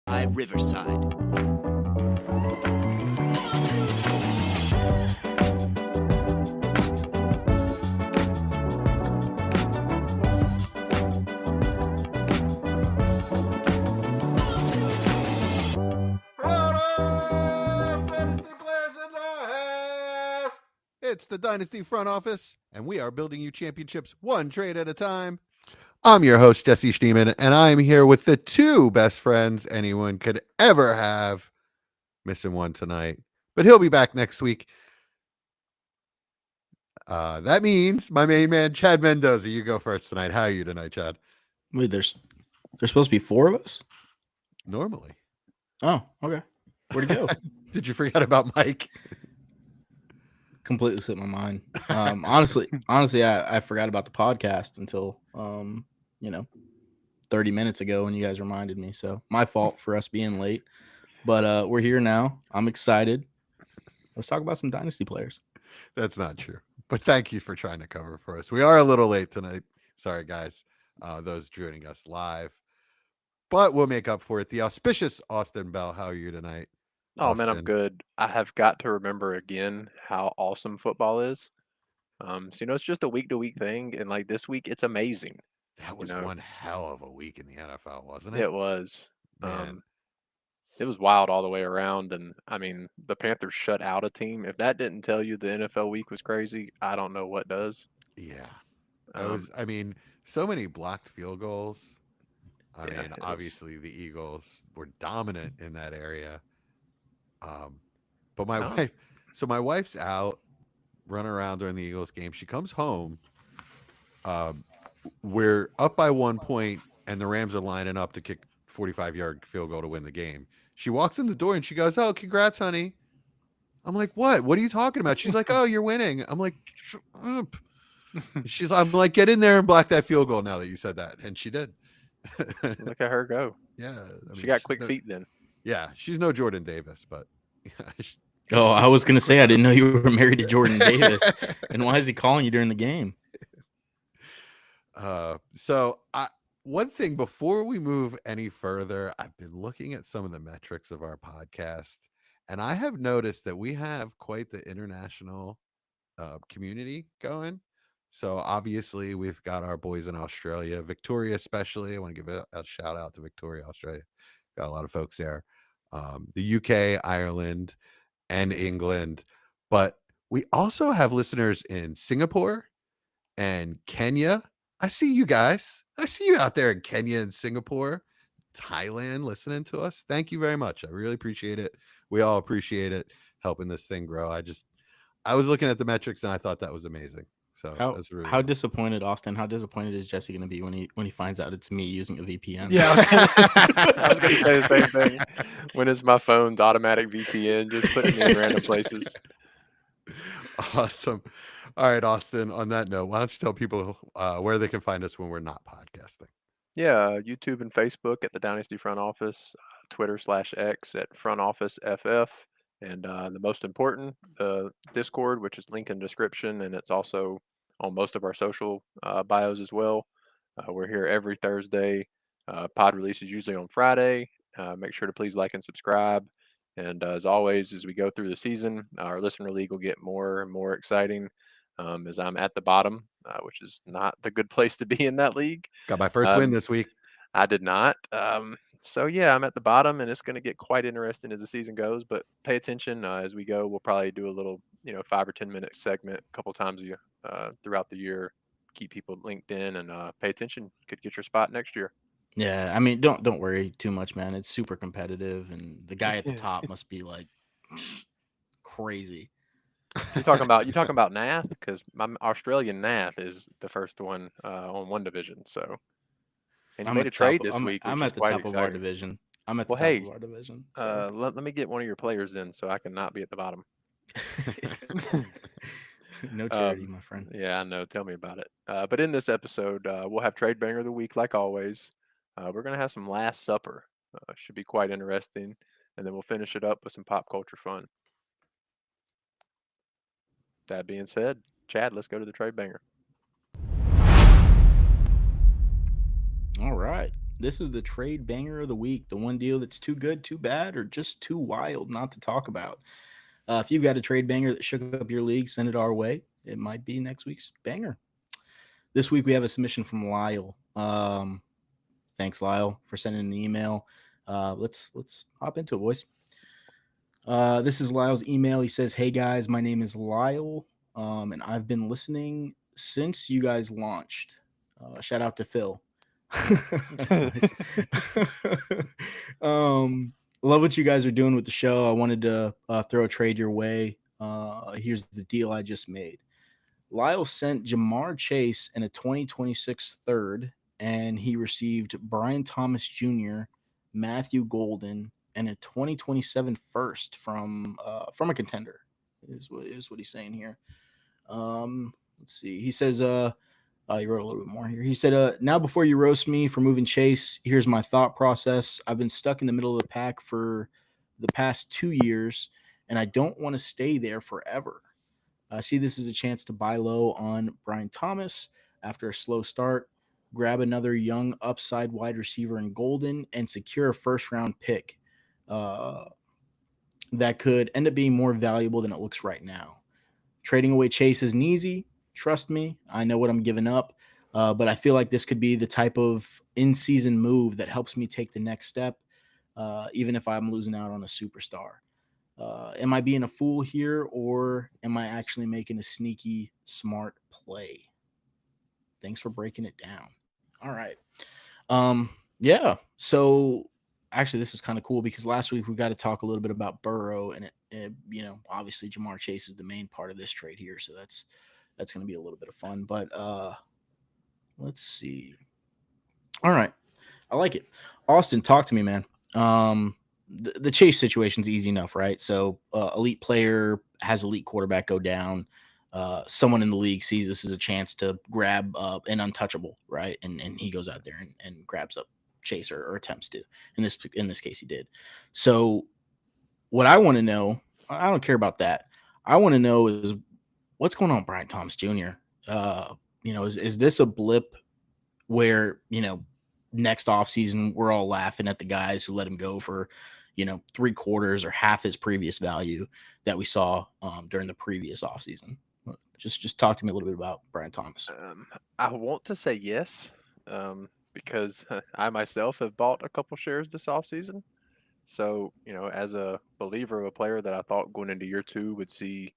Riverside. It's the Dynasty Front Office, and we are building you championships one trade at a time. I'm your host, Jesse Schneeman, and I'm here with the two best friends anyone could ever have. Missing one tonight, but he'll be back next week. That means my main man, Chad Mendoza. You go first tonight. How are you tonight, Chad? Wait, there's supposed to be four of us? Normally. Oh, okay. Where'd it go? Did you forget about Mike? Completely slipped my mind. Honestly, I forgot about the podcast until 30 minutes ago when you guys reminded me. So my fault for us being late. But we're here now. I'm excited. Let's talk about some Dynasty players. That's not true. But thank you for trying to cover for us. We are a little late tonight. Sorry, guys. Those joining us live. But we'll make up for it. The auspicious Austin Bell. How are you tonight? Oh, man, I'm good. I have got to remember again how awesome football is. So, it's just a week-to-week thing, and, like, this week, it's amazing. That was one hell of a week in the NFL, wasn't it? It was. Man. It was wild all the way around, and, I mean, the Panthers shut out a team. If that didn't tell you the NFL week was crazy, I don't know what does. Yeah. So many blocked field goals. Obviously, the Eagles were dominant in that area. But my wife's out running around during the Eagles game. She comes home. We're up by 1 point, and the Rams are lining up to kick 45-yard field goal to win the game. She walks in the door and she goes, "Oh, congrats, honey." I'm like, "What? What are you talking about?" She's like, "Oh, you're winning." I'm like, "Shut up." I'm like, "Get in there and block that field goal now that you said that," and she did. Look at her go. Yeah, she got quick feet then. Yeah, she's no Jordan Davis, but. Oh, I was gonna say I didn't know you were married to Jordan Davis, and why is he calling you during the game? One thing before we move any further, I've been looking at some of the metrics of our podcast, and I have noticed that we have quite the international community going. So obviously we've got our boys in Australia, Victoria especially. I want to give a shout out to Victoria, Australia. Got a lot of folks there. The UK, Ireland, and England. But we also have listeners in Singapore and Kenya. I see you guys. I see you out there in Kenya and Singapore, Thailand, listening to us. Thank you very much. I really appreciate it. We all appreciate it, helping this thing grow. I was looking at the metrics and I thought that was amazing. So that's really how disappointed, Austin? How disappointed is Jesse going to be when he finds out it's me using a VPN? Yeah, I was going to say the same thing. When it's my phone's automatic VPN, just putting me in random places. Awesome. All right, Austin, on that note, why don't you tell people where they can find us when we're not podcasting? Yeah, YouTube and Facebook at the Dynasty Front Office, Twitter/X at Front Office FF, and the most important, the Discord, which is linked in description, and it's also on most of our social bios as well. We're here every Thursday. Pod release is usually on Friday. Make sure to please like and subscribe. And as always, as we go through the season, our listener league will get more and more exciting. As I'm at the bottom, which is not the good place to be in that league. Got my first win this week. I did not. So, yeah, I'm at the bottom, and it's going to get quite interesting as the season goes. But pay attention as we go. We'll probably do a little, 5 or 10 minute segment a couple times throughout the year. Keep people linked in and pay attention. Could get your spot next year. Yeah, I mean, don't worry too much, man. It's super competitive, and the guy at the top must be like crazy. You're talking about Nath, because my Australian Nath is the first one on one division. So, and you made a trade this week. I'm at the top of our division. I'm at the top of our division. So. Let me get one of your players then, so I can not be at the bottom. No charity, my friend. Yeah, I know. Tell me about it. But in this episode, we'll have Trade Banger of the Week, like always. We're gonna have some Last Supper. Should be quite interesting, and then we'll finish it up with some pop culture fun. That being said, Chad, let's go to the Trade Banger. All right. This is the trade banger of the week. The one deal that's too good, too bad, or just too wild not to talk about. If you've got a trade banger that shook up your league, send it our way. It might be next week's banger. This week we have a submission from Lyle. Thanks, Lyle, for sending an email. Let's hop into it, boys. This is Lyle's email. He says, "Hey guys, my name is Lyle, and I've been listening since you guys launched. Shout out to Phil." That's nice. Love what you guys are doing with the show. I wanted to throw a trade your way. Here's the deal I just made. Lyle sent Jamar Chase in a 2026 third, and he received Brian Thomas Jr., Matthew Golden, and a 2027 first from a contender. Is what he's saying here. Let's see. He says, he wrote a little bit more here. He said, now before you roast me for moving Chase, here's my thought process. I've been stuck in the middle of the pack for the past 2 years, and I don't want to stay there forever. I see this as a chance to buy low on Brian Thomas after a slow start, grab another young upside wide receiver in Golden, and secure a first-round pick that could end up being more valuable than it looks right now. Trading away Chase isn't easy. Trust me, I know what I'm giving up, but I feel like this could be the type of in-season move that helps me take the next step, even if I'm losing out on a superstar. Am I being a fool here, or am I actually making a sneaky, smart play? Thanks for breaking it down. All right. Yeah. So actually, this is kind of cool because last week we got to talk a little bit about Burrow, and it obviously Jamar Chase is the main part of this trade here, so that's going to be a little bit of fun. But let's see. All right, I like it. Austin, talk to me, man. The Chase situation's easy enough, right? So elite player has elite quarterback go down. Someone in the league sees this as a chance to grab an untouchable, right? And he goes out there and grabs up Chase or attempts to. In this case, he did. So what I want to know, I don't care about that. I want to know is what's going on with Brian Thomas Jr. Is this a blip where, next offseason we're all laughing at the guys who let him go for, 3/4 or half his previous value that we saw during the previous offseason? Just talk to me a little bit about Brian Thomas. I want to say yes, because I myself have bought a couple shares this offseason. So, as a believer of a player that I thought going into year 2 would see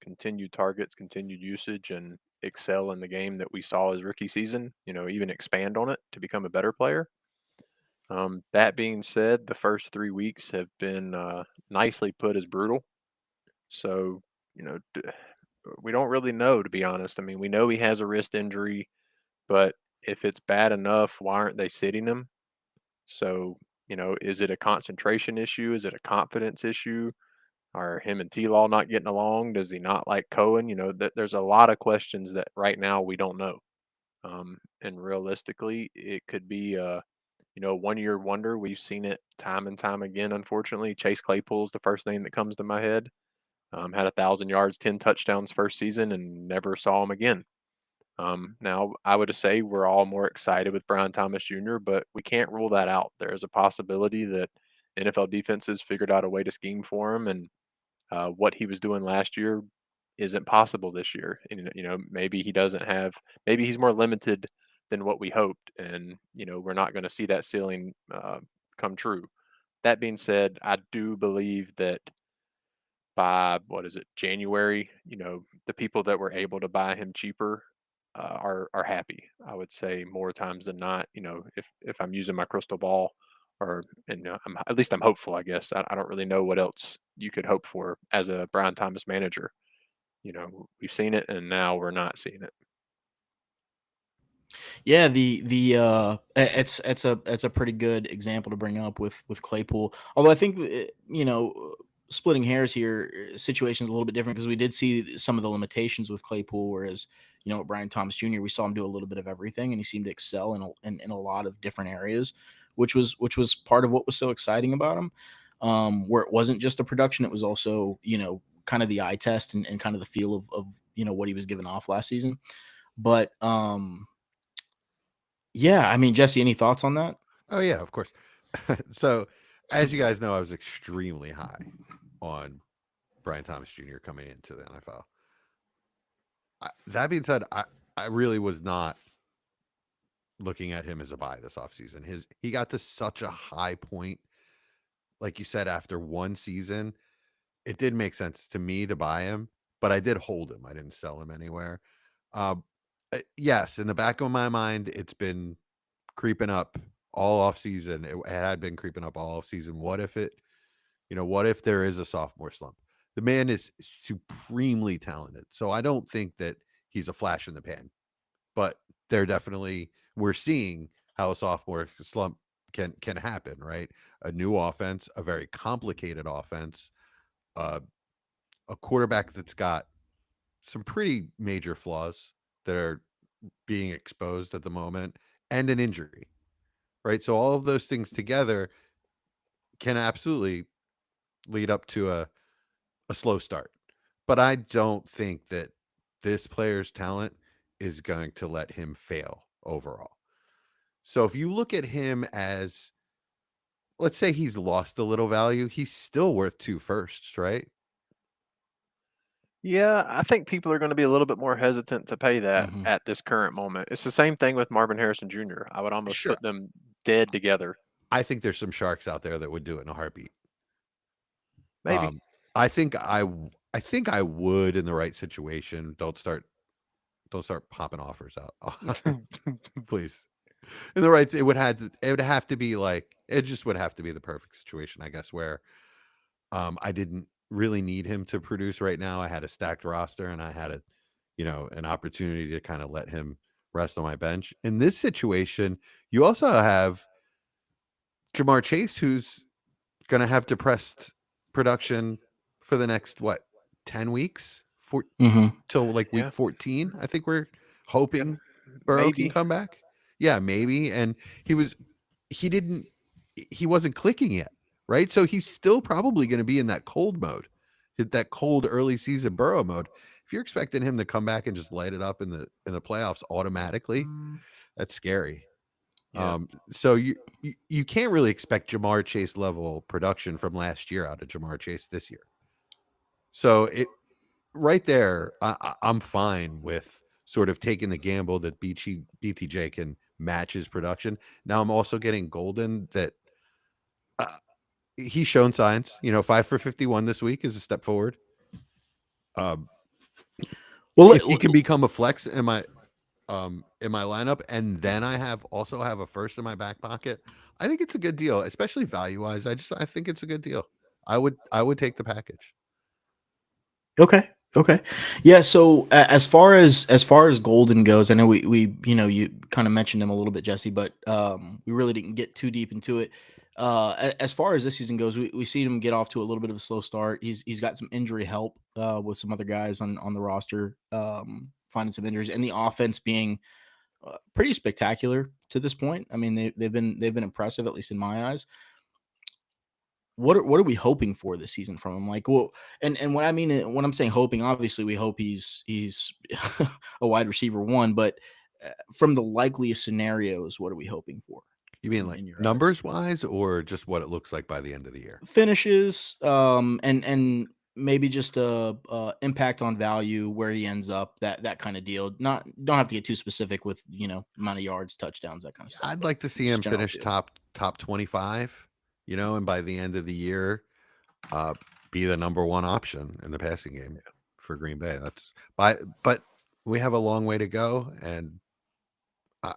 continued targets, continued usage, and excel in the game that we saw his rookie season, even expand on it to become a better player. That being said, the first 3 weeks have been nicely put as brutal. So, we don't really know, to be honest. I mean, we know he has a wrist injury, but if it's bad enough, why aren't they sitting him? So, is it a concentration issue? Is it a confidence issue? Are him and T-Law not getting along? Does he not like Cohen? There's a lot of questions that right now we don't know. And realistically, it could be a 1-year wonder. We've seen it time and time again. Unfortunately, Chase Claypool's the first name that comes to my head. Had 1,000 yards, 10 touchdowns first season, and never saw him again. Now, I would say we're all more excited with Brian Thomas Jr., but we can't rule that out. There is a possibility that NFL defenses figured out a way to scheme for him, and what he was doing last year isn't possible this year. And, maybe he doesn't have, maybe he's more limited than what we hoped, and we're not going to see that ceiling come true. That being said, I do believe that by what is it, January, the people that were able to buy him cheaper are happy. I would say more times than not, if I'm using my crystal ball, at least I'm hopeful. I guess I don't really know what else you could hope for as a Brian Thomas manager. We've seen it, and now we're not seeing it. Yeah, it's a pretty good example to bring up with Claypool. Although I think splitting hairs here, situation's a little bit different because we did see some of the limitations with Claypool, whereas with Brian Thomas Jr. we saw him do a little bit of everything, and he seemed to excel in a lot of different areas, which was part of what was so exciting about him. Where it wasn't just the production, it was also kind of the eye test and kind of the feel of what he was giving off last season. But Yeah, I mean, Jesse, any thoughts on that? Oh yeah, of course. So, as you guys know, I was extremely high on Brian Thomas Jr. coming into the NFL. That being said, I really was not looking at him as a buy this offseason. He got to such a high point, like you said, after one season. It did make sense to me to buy him, but I did hold him. I didn't sell him anywhere. Yes, in the back of my mind, it's been creeping up all off season. It had been creeping up all off season. What if what if there is a sophomore slump? The man is supremely talented. So I don't think that he's a flash in the pan, but we're seeing how a sophomore slump can happen, right? A new offense, a very complicated offense, uh, a quarterback that's got some pretty major flaws that are being exposed at the moment, and an injury, right? So all of those things together can absolutely lead up to a slow start. But I don't think that this player's talent is going to let him fail overall. So if you look at him as, let's say he's lost a little value, he's still worth 2 firsts, right? Yeah, I think people are going to be a little bit more hesitant to pay that Mhm. at this current moment. It's the same thing with Marvin Harrison Jr. I would almost Sure. put them dead together. I think there's some sharks out there that would do it in a heartbeat. Maybe. I think I think I would in the right situation. Don't start popping offers out. Please. In the right, it would have to be like, it just would have to be the perfect situation, I guess, where I didn't really need him to produce right now. I had a stacked roster and I had an opportunity to kind of let him rest on my bench. In this situation, you also have Jamar Chase, who's going to have depressed production for the next 10 weeks Mhm. till like week Yeah. 14. I think we're hoping Burrow can Maybe. come back. Yeah, maybe. And he didn't he wasn't clicking yet, right? So he's still probably going to be in that cold mode, hit that cold early season Burrow mode. If you're expecting him to come back and just light it up in the playoffs automatically, that's scary. Yeah. So you can't really expect Jamar Chase level production from last year out of Jamar Chase this year. So it right there, I'm fine with sort of taking the gamble that BTJ can match his production. Now I'm also getting Golden that uh, he's shown signs. 5 for 51 this week is a step forward. Well, If he can become a flex in my lineup, and then also have a first in my back pocket, I think it's a good deal, especially value wise. I think it's a good deal. I would take the package. okay. Okay. Yeah. So as far as Golden goes, I know we you kind of mentioned him a little bit, Jesse, but we really didn't get too deep into it. As far as this season goes, we see him get off to a little bit of a slow start. He's got some injury help with some other guys on the roster finding some injuries, and the offense being pretty spectacular to this point. I mean, they've been impressive, at least in my eyes. What are we hoping for this season from him? Like, well, and what I mean when I'm saying hoping, obviously we hope he's a wide receiver one, but from the likeliest scenarios, what are we hoping for You mean like in your eyes? numbers wise, or just what it looks like by the end of the year? Finishes, and maybe just a impact on value where he ends up, that kind of deal. Not don't have to get too specific with amount of yards, touchdowns, that kind of stuff, I'd but like to see just him general finish feel. top 25, and by the end of the year, uh, be the number one option in the passing game for Green Bay. But we have a long way to go, and uh,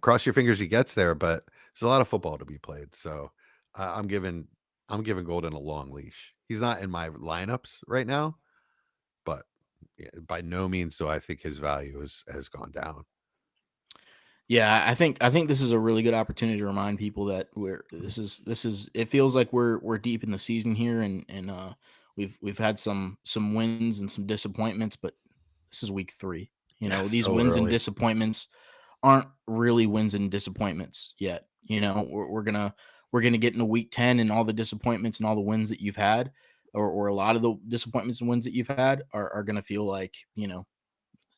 cross your fingers he gets there. But there's a lot of football to be played, so I'm giving Golden a long leash. He's not in my lineups right now, but by no means do I think his value has gone down. Yeah, I think this is a really good opportunity to remind people that this is it feels like we're deep in the season here, and we've had some wins and some disappointments, but this is week 3. These So wins and early. disappointments aren't really wins and disappointments yet. We're gonna get into week 10, and all the disappointments and all the wins that you've had, or a lot of the disappointments and wins that you've had are gonna feel like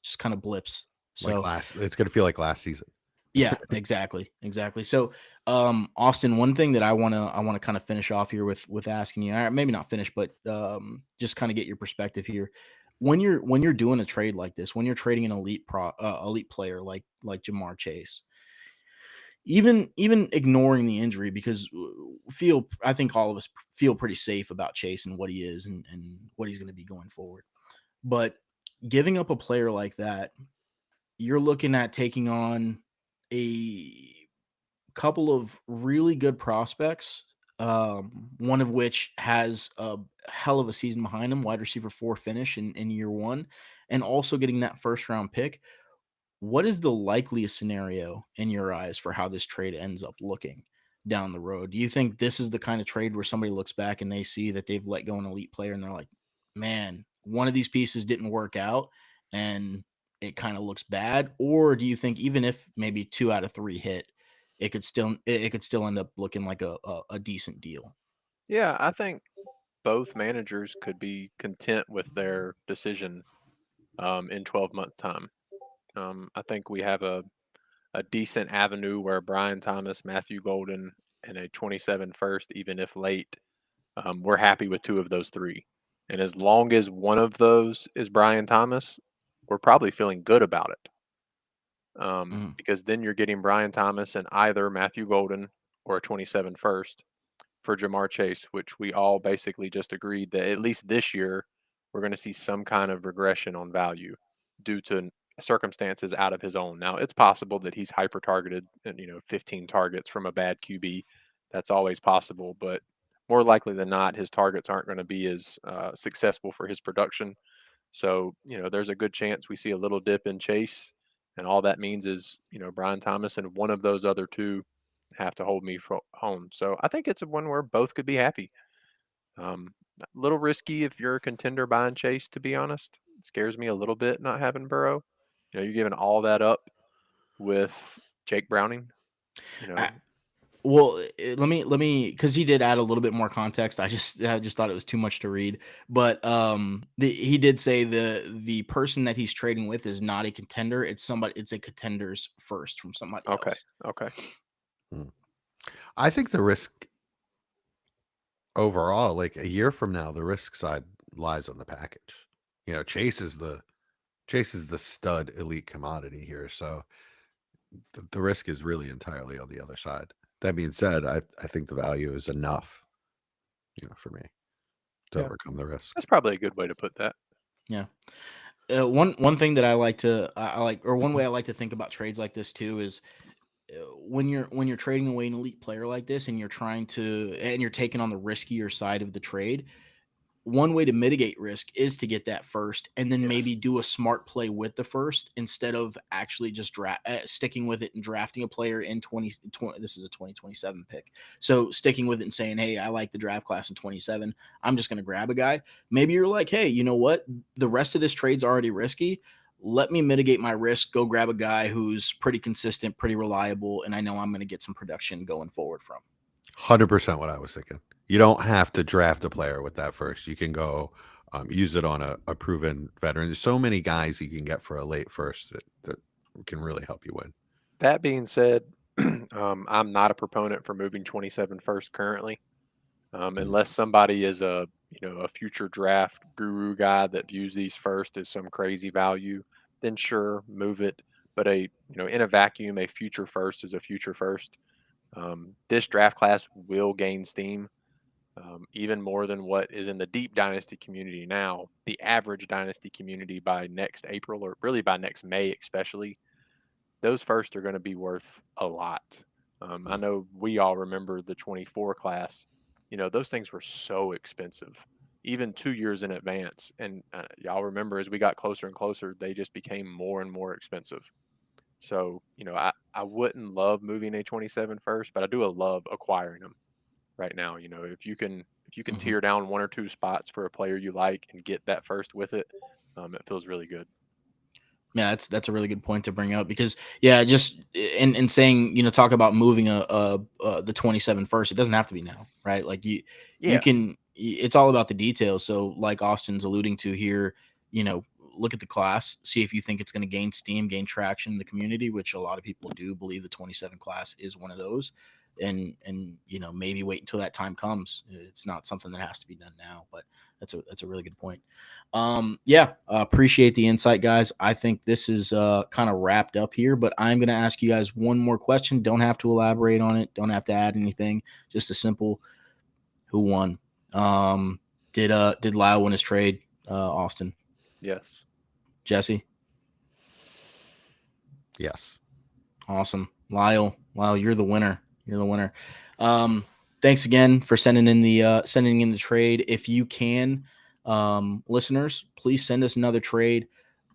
just kind of blips. Like So it's going to feel like last season. Yeah, exactly. Exactly. So, Austin, one thing that I wanna kind of finish off here with asking you, or maybe not finish, but just kind of get your perspective here. When you're doing a trade like this, when you're trading an elite player like Jamar Chase, even ignoring the injury, because feel I think all of us feel pretty safe about Chase and what he is and what he's going to be going forward. But giving up a player like that, you're looking at taking on a couple of really good prospects, one of which has a hell of a season behind him, wide receiver 4 finish in year 1, and also getting that first round pick. What is the likeliest scenario in your eyes for how this trade ends up looking down the road? Do you think this is the kind of trade where somebody looks back and they see that they've let go an elite player and they're like, man, one of these pieces didn't work out and it kind of looks bad? Or do you think even if maybe 2 out of 3 hit, it could still end up looking like a decent deal? Yeah, I think both managers could be content with their decision in 12 months' time. I think we have a decent avenue where Brian Thomas, Matthew Golden, and a 27 first, even if late, we're happy with 2 of those 3. And as long as one of those is Brian Thomas, we're probably feeling good about it. Mm, Because then you're getting Brian Thomas and either Matthew Golden or a 27 first for Jamar Chase, which we all basically just agreed that at least this year we're going to see some kind of regression on value due to circumstances out of his own. Now, it's possible that he's hyper targeted and 15 targets from a bad QB. That's always possible, but more likely than not, his targets aren't going to be as successful for his production. So, there's a good chance we see a little dip in Chase, and all that means is, Brian Thomas and one of those other 2 have to hold me for home. So I think it's a one where both could be happy. A little risky if you're a contender buying Chase, to be honest. It scares me a little bit not having Burrow. You're giving all that up with Jake Browning. You I, know, Well, let me because he did add a little bit more context. I just thought it was too much to read. But he did say the person that he's trading with is not a contender. It's a contenders first from somebody okay, else. okay, Hmm. I think the risk overall, like a year from now, the risk side lies on the package. Chase is the stud elite commodity here. So the risk is really entirely on the other side. That being said, I think the value is enough, for me to yeah, overcome the risk. that's probably a good way to put that. Yeah. One thing that I like, or one way I like to think about trades like this too, is when you're trading away an elite player like this and you're taking on the riskier side of the trade. One way to mitigate risk is to get that first and then maybe Yes, do a smart play with the first instead of actually just sticking with it and drafting a player in 2020. This is a 2027 pick. So sticking with it and saying, hey, I like the draft class in 27. I'm just going to grab a guy. Maybe you're like, hey, you know what? The rest of this trade's already risky. Let me mitigate my risk. Go grab a guy who's pretty consistent, pretty reliable, and I know I'm going to get some production going forward from. 100% what I was thinking. You don't have to draft a player with that first. You can go use it on a proven veteran. There's so many guys you can get for a late first that can really help you win. that being said, I'm not a proponent for moving 27 first currently. Mm. Unless somebody is a future draft guru guy that views these first as some crazy value, then sure, move it. But in a vacuum, a future first is a future first. This draft class will gain steam, even more than what is in the deep dynasty community now. The average dynasty community by next April, or really by next May, especially, those first are going to be worth a lot. I Mm. know we all remember the 24 class. Those things were so expensive, even 2 years in advance. And y'all remember as we got closer and closer, they just became more and more expensive. So, I wouldn't love moving a 27 first, but I do love acquiring them right now. If you can Mhm. tear down 1 or 2 spots for a player you like and get that first with it, it feels really good. Yeah, that's a really good point to bring up because yeah, just in saying talk about moving the 27 first. It doesn't have to be now, right? Like you Yeah. can. It's all about the details. So like Austin's alluding to here, you know, look at the class, see if you think it's going to gain steam, gain traction in the community, which a lot of people do believe the 27 class is one of those. And maybe wait until that time comes. It's not something that has to be done now, but that's a really good point. Appreciate the insight, guys. I think this is kind of wrapped up here, but I'm going to ask you guys one more question. Don't have to elaborate on it. Don't have to add anything. Just a simple, who won? Did Lyle win his trade? Austin? Yes. Jesse? Yes. Awesome. Lyle, you're the winner. Thanks again for sending in the trade. If you can, listeners, please send us another trade.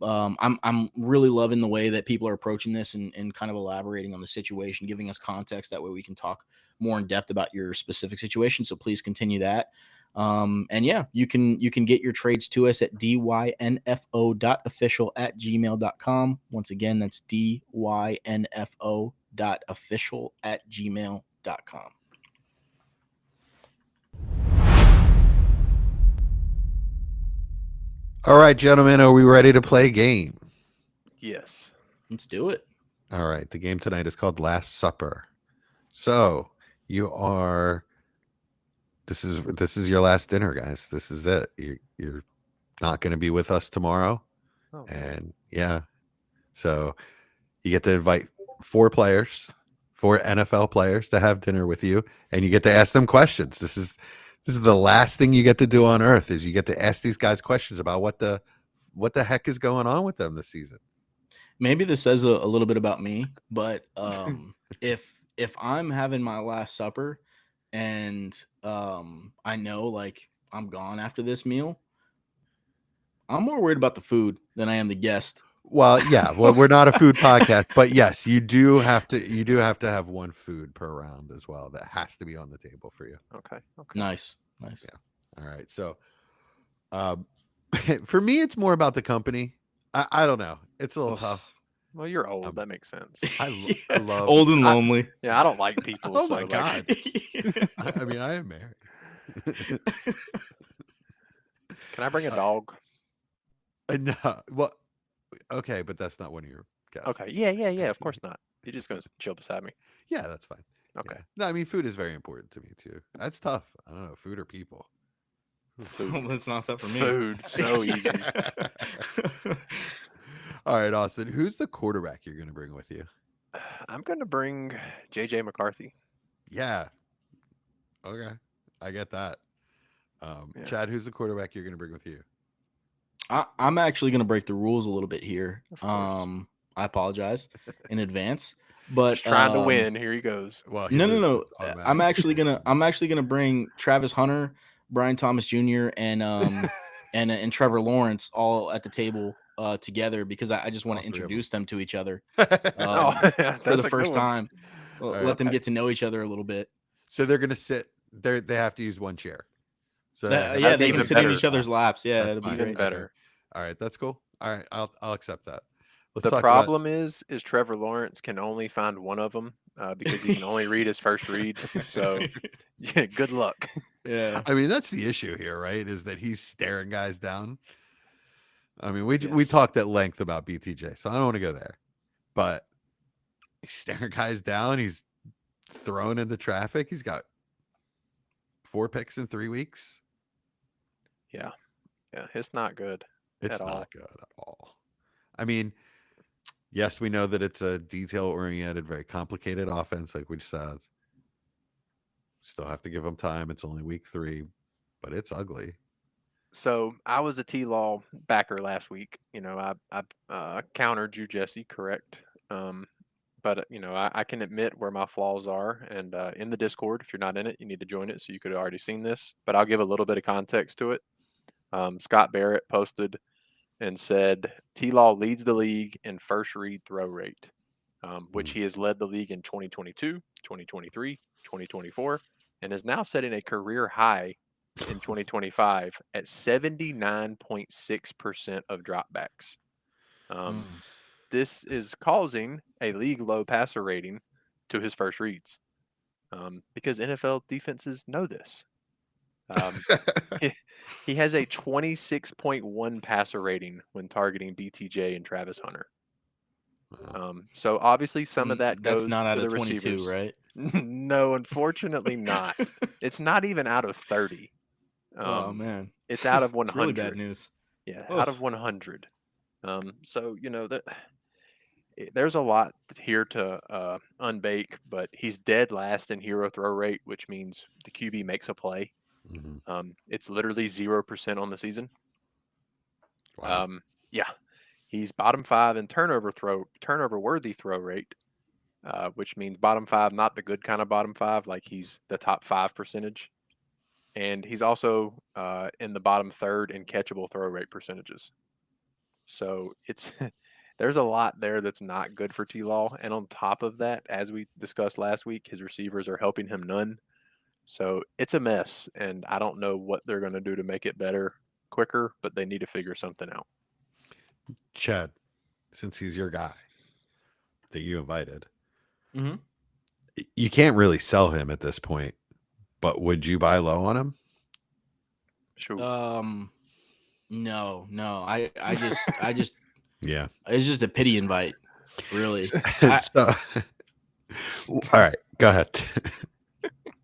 I'm really loving the way that people are approaching this and kind of elaborating on the situation, giving us context. That way we can talk more in depth about your specific situation. So please continue that. You can get your trades to us at dynfo.official@gmail.com. Once again, that's dynfo.official@gmail.com. All right, gentlemen, are we ready to play a game? Yes. Let's do it. All right, the game tonight is called Last Supper. So this is your last dinner, guys. This is it. You're not going to be with us tomorrow. Oh, And so you get to invite 4 NFL players to have dinner with you, and you get to ask them questions. This is the last thing you get to do on earth, is you get to ask these guys questions about what the heck is going on with them this season. Maybe this says a little bit about me, but if I'm having my last supper and I know like I'm gone after this meal, I'm more worried about the food than I am the guest. Well, yeah. Well, we're not a food podcast, but yes, you do have to have one food per round as well. That has to be on the table for you. Okay. Nice. Yeah. All right. So, for me, it's more about the company. I don't know. It's a little tough. Well, you're old. That makes sense. I love old and lonely. I don't like people. Oh so my God. I mean, I am married. Can I bring a dog? No. Well, okay, but that's not one of your guests. Okay. Yeah. Of course not. You're just going to chill beside me. Yeah, that's fine. Okay. Yeah. No, I mean, food is very important to me too. That's tough. I don't know, food or people. Food. That's not tough for me. Food. So easy. All right, Austin. Who's the quarterback you're going to bring with you? I'm going to bring JJ McCarthy. Yeah. Okay, I get that. Yeah. Chad, who's the quarterback you're going to bring with you? I'm actually going to break the rules a little bit here. Of course. I apologize in advance, but Just trying to win. Here he goes. Well, No. I'm actually gonna bring Travis Hunter, Brian Thomas Jr. and Trevor Lawrence all at the table together because I just want All to three of introduce them to each other Oh, for that's the a first good one. time. All Let right. them Okay. get to know each other a little bit. So they're going to sit. They have to use one chair. So Yeah, that's they can even sit in better. each other's laps. Yeah, That's it'll be fine. great. Even better. All right, that's cool. All right, I'll accept that. Let's The talk problem is Trevor Lawrence can only find one of them because he can only read his first read. So, yeah, good luck. Yeah. I mean, that's the issue here, right? Is that he's staring guys down. I mean, we Yes. talked at length about BTJ, so I don't want to go there. But he's staring guys down. He's thrown into traffic. He's got 4 picks in 3 weeks. Yeah, it's not good. It's At all. not good at all. I mean, yes, we know that it's a detail-oriented, very complicated offense, like we just said. Still have to give them time. It's only week 3, but it's ugly. So I was a T-Law backer last week. I countered you, Jesse. Correct. But I can admit where my flaws are, and in the Discord, if you're not in it, you need to join it. So you could have already seen this, but I'll give a little bit of context to it. Scott Barrett posted and said T-Law leads the league in first read throw rate, which he has led the league in 2022, 2023, 2024, and is now setting a career high in 2025 at 79.6% of dropbacks. This is causing a league low passer rating to his first reads because NFL defenses know this. Um, he has a 26.1 passer rating when targeting BTJ and Travis Hunter. So obviously some of that That's goes not out to of the 22, receivers. right? No, unfortunately not. It's not even out of 30. Oh man, It's out of it's really bad 100. news. Yeah, out Ugh. of 100. So that there's a lot here to unbake, but he's dead last in hero throw rate, which means the QB makes a play. Mhm. It's literally 0% on the season. Wow. Yeah, he's bottom 5 in turnover worthy throw rate, which means bottom 5, not the good kind of bottom 5, like he's the top 5 percentage. And he's also in the bottom third in catchable throw rate percentages. So it's there's a lot there that's not good for T Law. And on top of that, as we discussed last week, his receivers are helping him none. So it's a mess. And I don't know what they're going to do to make it better quicker, but they need to figure something out. Chad, since he's your guy that you invited, Mm-hmm. you can't really sell him at this point, but would you buy low on him? Shoot. No. I just, Yeah. it's just a pity invite, really. So, all right, go ahead.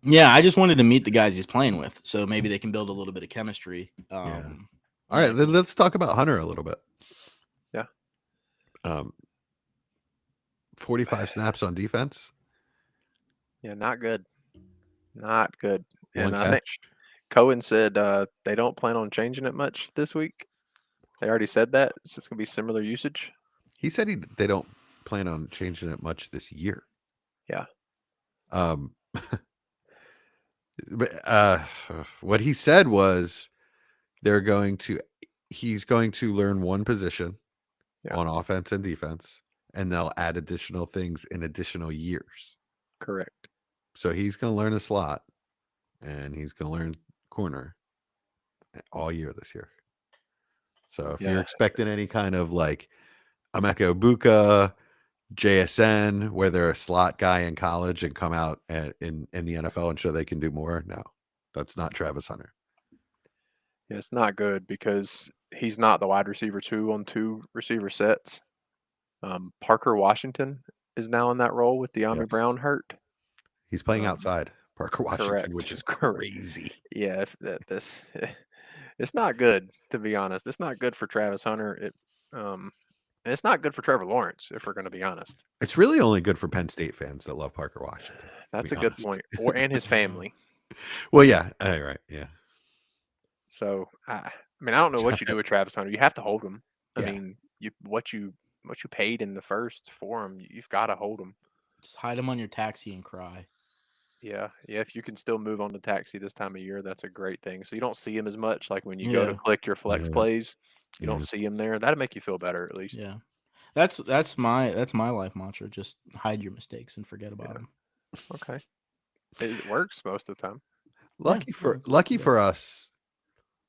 Yeah, I just wanted to meet the guys he's playing with, so maybe they can build a little bit of chemistry. All right, let's talk about Hunter a little bit. Yeah. 45 snaps on defense. Yeah, not good. Not good. One And I think catch. Cohen said they don't plan on changing it much this week. They already said that. So it's going to be similar usage. He said they don't plan on changing it much this year. Yeah. But what he said was he's going to learn one position on offense and defense, and they'll add additional things in additional years. Correct. So he's going to learn a slot, and he's going to learn corner all year this year. So if you're expecting any kind of like Emeka Egbuka, JSN, where they're a slot guy in college and come out in the NFL and show they can do more, no, that's not Travis Hunter. Yeah, it's not good because he's not the wide receiver 2 on 2 receiver sets. Parker Washington is now in that role with De'Ami Brown hurt. He's playing outside, Parker Washington, correct. which is crazy. Yeah, it's not good, to be honest. It's not good for Travis Hunter. It's not good for Trevor Lawrence, if we're going to be honest. It's really only good for Penn State fans that love Parker Washington. That's a good point. And his family. Well, yeah, right, yeah. So I don't know what you do with Travis Hunter. You have to hold him. I Yeah. mean, what you paid in the first for him, you've got to hold him. Just hide him on your taxi and cry. Yeah. If you can still move on to taxi this time of year, that's a great thing. So you don't see him as much. Like when you go to click your flex plays, you don't see him there. That'll make you feel better at least. Yeah, that's my life mantra. Just hide your mistakes and forget about them. Okay, it works most of the time. Lucky for us,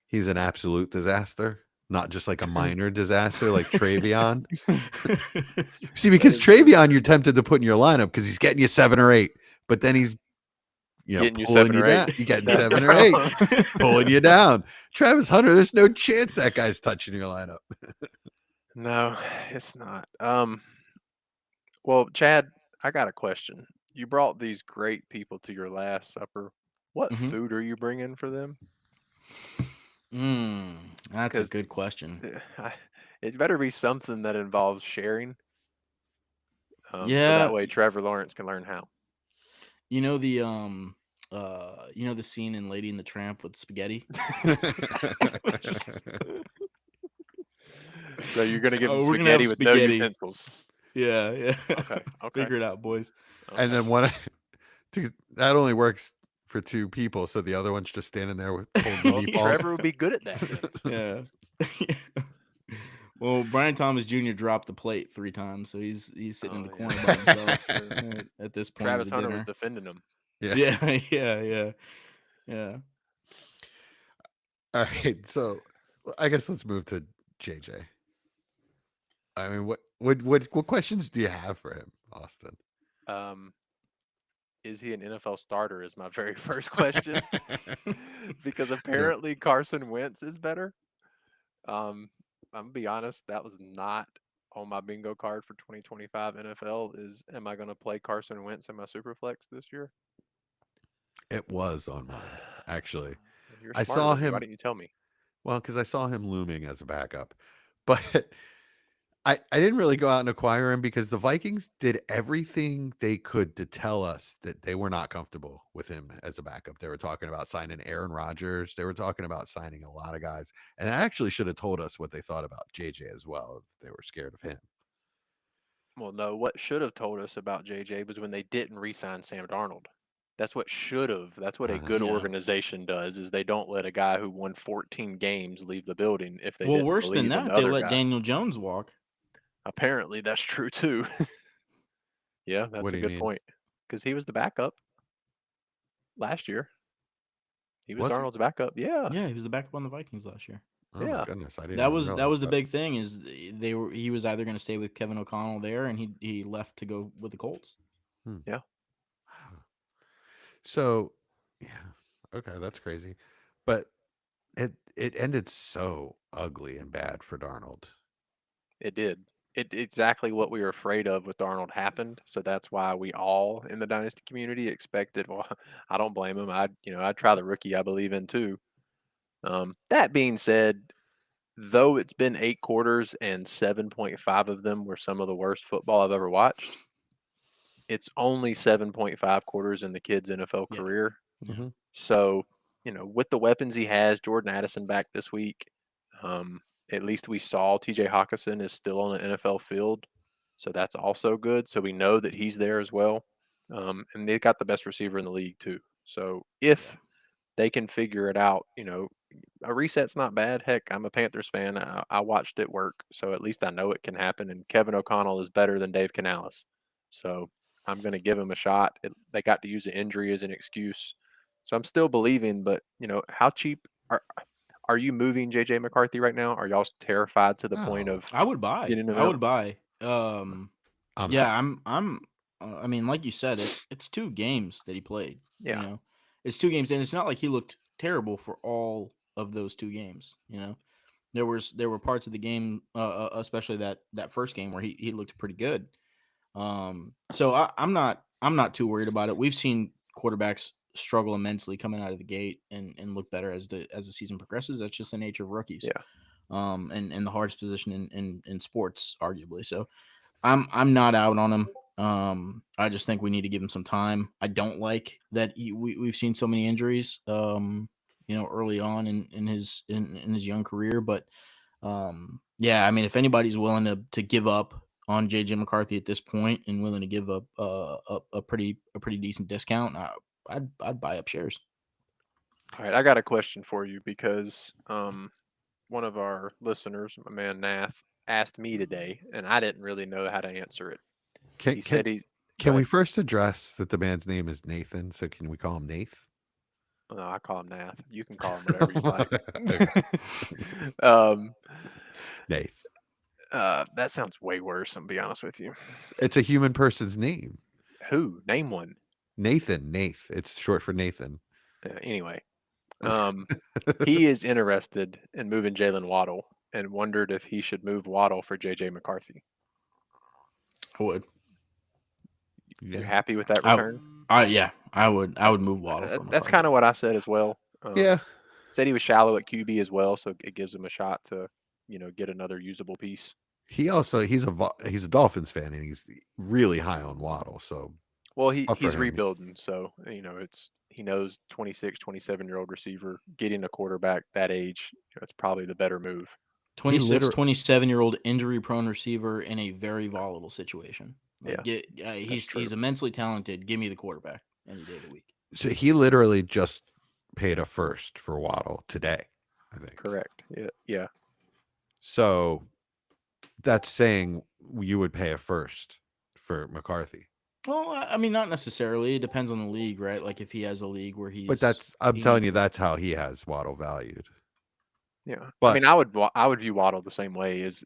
he's an absolute disaster, not just like a minor disaster like Travion. See, because Travion, you're tempted to put in your lineup because he's getting you 7 or 8, but then he's getting you pulling 7 you or 8. down. You getting 7 or 8, pulling you down. Travis Hunter, there's no chance that guy's touching your lineup. No, it's not. Well, Chad, I got a question. You brought these great people to your last supper. What food are you bringing for them? That's a good question. It better be something that involves sharing. So Yeah. that way Trevor Lawrence can learn how. You know the the scene in Lady and the Tramp with spaghetti? So you're gonna give him we're gonna have spaghetti with no spaghetti. utensils. Yeah. Okay. Figure it out, boys. And then that only works for 2 people, so the other one's just standing there with holding meatballs. Trevor would be good at that. Yeah. Well, Brian Thomas Jr. dropped the plate 3 times, so he's sitting in the corner by himself at this point. Travis of the Hunter dinner. was defending him. Yeah. All right, so I guess let's move to JJ. I mean, what questions do you have for him, Austin? is he an NFL starter? Is my very first question. Because apparently Carson Wentz is better. I'm gonna be honest, that was not on my bingo card for 2025 NFL. Is am I gonna play Carson Wentz in my Superflex this year? It was on mine, actually. You're I smarter saw than me. Why him. didn't you tell me? Well, because I saw him looming as a backup, but I didn't really go out and acquire him because the Vikings did everything they could to tell us that they were not comfortable with him as a backup. They were talking about signing Aaron Rodgers. They were talking about signing a lot of guys, and they actually should have told us what they thought about JJ as well if they were scared of him. Well, no, what should have told us about JJ was when they didn't re-sign Sam Darnold. That's what should have. That's what a good Yeah. organization does is they don't let a guy who won 14 games leave the building if they Well, didn't worse than believe in the that, they other let guy. Daniel Jones walk. Apparently, that's true too. Yeah, that's What do a you good mean? point. Because he was the backup last year. He was Was he? Darnold's backup. Yeah, Yeah, he was the backup on the Vikings last year. Oh my yeah. goodness, I didn't That even was realize the that. big thing is he was either going to stay with Kevin O'Connell there, and he left to go with the Colts. Yeah. Wow. So, yeah, okay, that's crazy, but it ended so ugly and bad for Darnold. It did. It exactly what we were afraid of with Darnold happened. So that's why we all in the dynasty community expected. Well, I don't blame him. I'd try the rookie I believe in too. That being said, though it's been 8 quarters and 7.5 of them were some of the worst football I've ever watched, it's only 7.5 quarters in the kid's NFL Yeah. career. Yeah. Mhm. So, with the weapons he has, Jordan Addison back this week, at least we saw TJ Hawkinson is still on the NFL field. So that's also good. So we know that he's there as well. And they got the best receiver in the league too. So if they can figure it out, a reset's not bad. Heck, I'm a Panthers fan. I watched it work. So at least I know it can happen. And Kevin O'Connell is better than Dave Canales. So I'm going to give him a shot. They got to use the injury as an excuse. So I'm still believing, but how cheap are you moving JJ McCarthy right now? Are y'all terrified to the point No. of I would buy. getting him I out? would buy. I'm Yeah, I'm. I mean, like you said, it's 2 games that he played. Yeah. You know, it's 2 games, and it's not like he looked terrible for all of those 2 games. You know, there were parts of the game, especially that first game where he looked pretty good. So I'm not too worried about it. We've seen quarterbacks struggle immensely coming out of the gate and look better as the season progresses. That's just the nature of rookies. Yeah. And the hardest position in sports, arguably. So I'm not out on him. I just think we need to give him some time. I don't like that we've seen so many injuries. Early on in his young career, but yeah, I mean, if anybody's willing to give up on JJ McCarthy at this point and willing to give up a pretty decent discount, I'd buy up shares. All right, I got a question for you because one of our listeners, my man Nath, asked me today, and I didn't really know how to answer it. Can He can said he. can Go we ahead. first address that the man's name is Nathan? So can we call him Nath? No, I call him Nath. You can call him whatever you like. Okay. um, Nath. that sounds way worse. I'm gonna be honest with you. It's a human person's name. Who? Name one. Nathan. Nath. It's short for Nathan. Anyway, he is interested in moving Jalen Waddle and wondered if he should move Waddle for JJ McCarthy. I would. You Yeah. happy with that I- return? Yeah, I would move Waddle. For That's McCarthy. kind of what I said as well. Yeah. Said he was shallow at QB as well, so it gives him a shot to, get another usable piece. He's a Dolphins fan and he's really high on Waddle. So Well, it's tough for he's him. rebuilding, so he knows 26, 27-year-old receiver getting a quarterback that age, it's probably the better move. 26, 27-year-old injury-prone receiver in a very volatile situation. He's immensely talented. Give me the quarterback any day of the week. So he literally just paid a first for Waddle today, I think. Correct. Yeah. So that's saying you would pay a first for McCarthy. Well, I mean, not necessarily. It depends on the league, right? Like if he has a league where he's. But I'm telling you, that's how he has Waddle valued. Yeah. But, I mean, I would view Waddle the same way as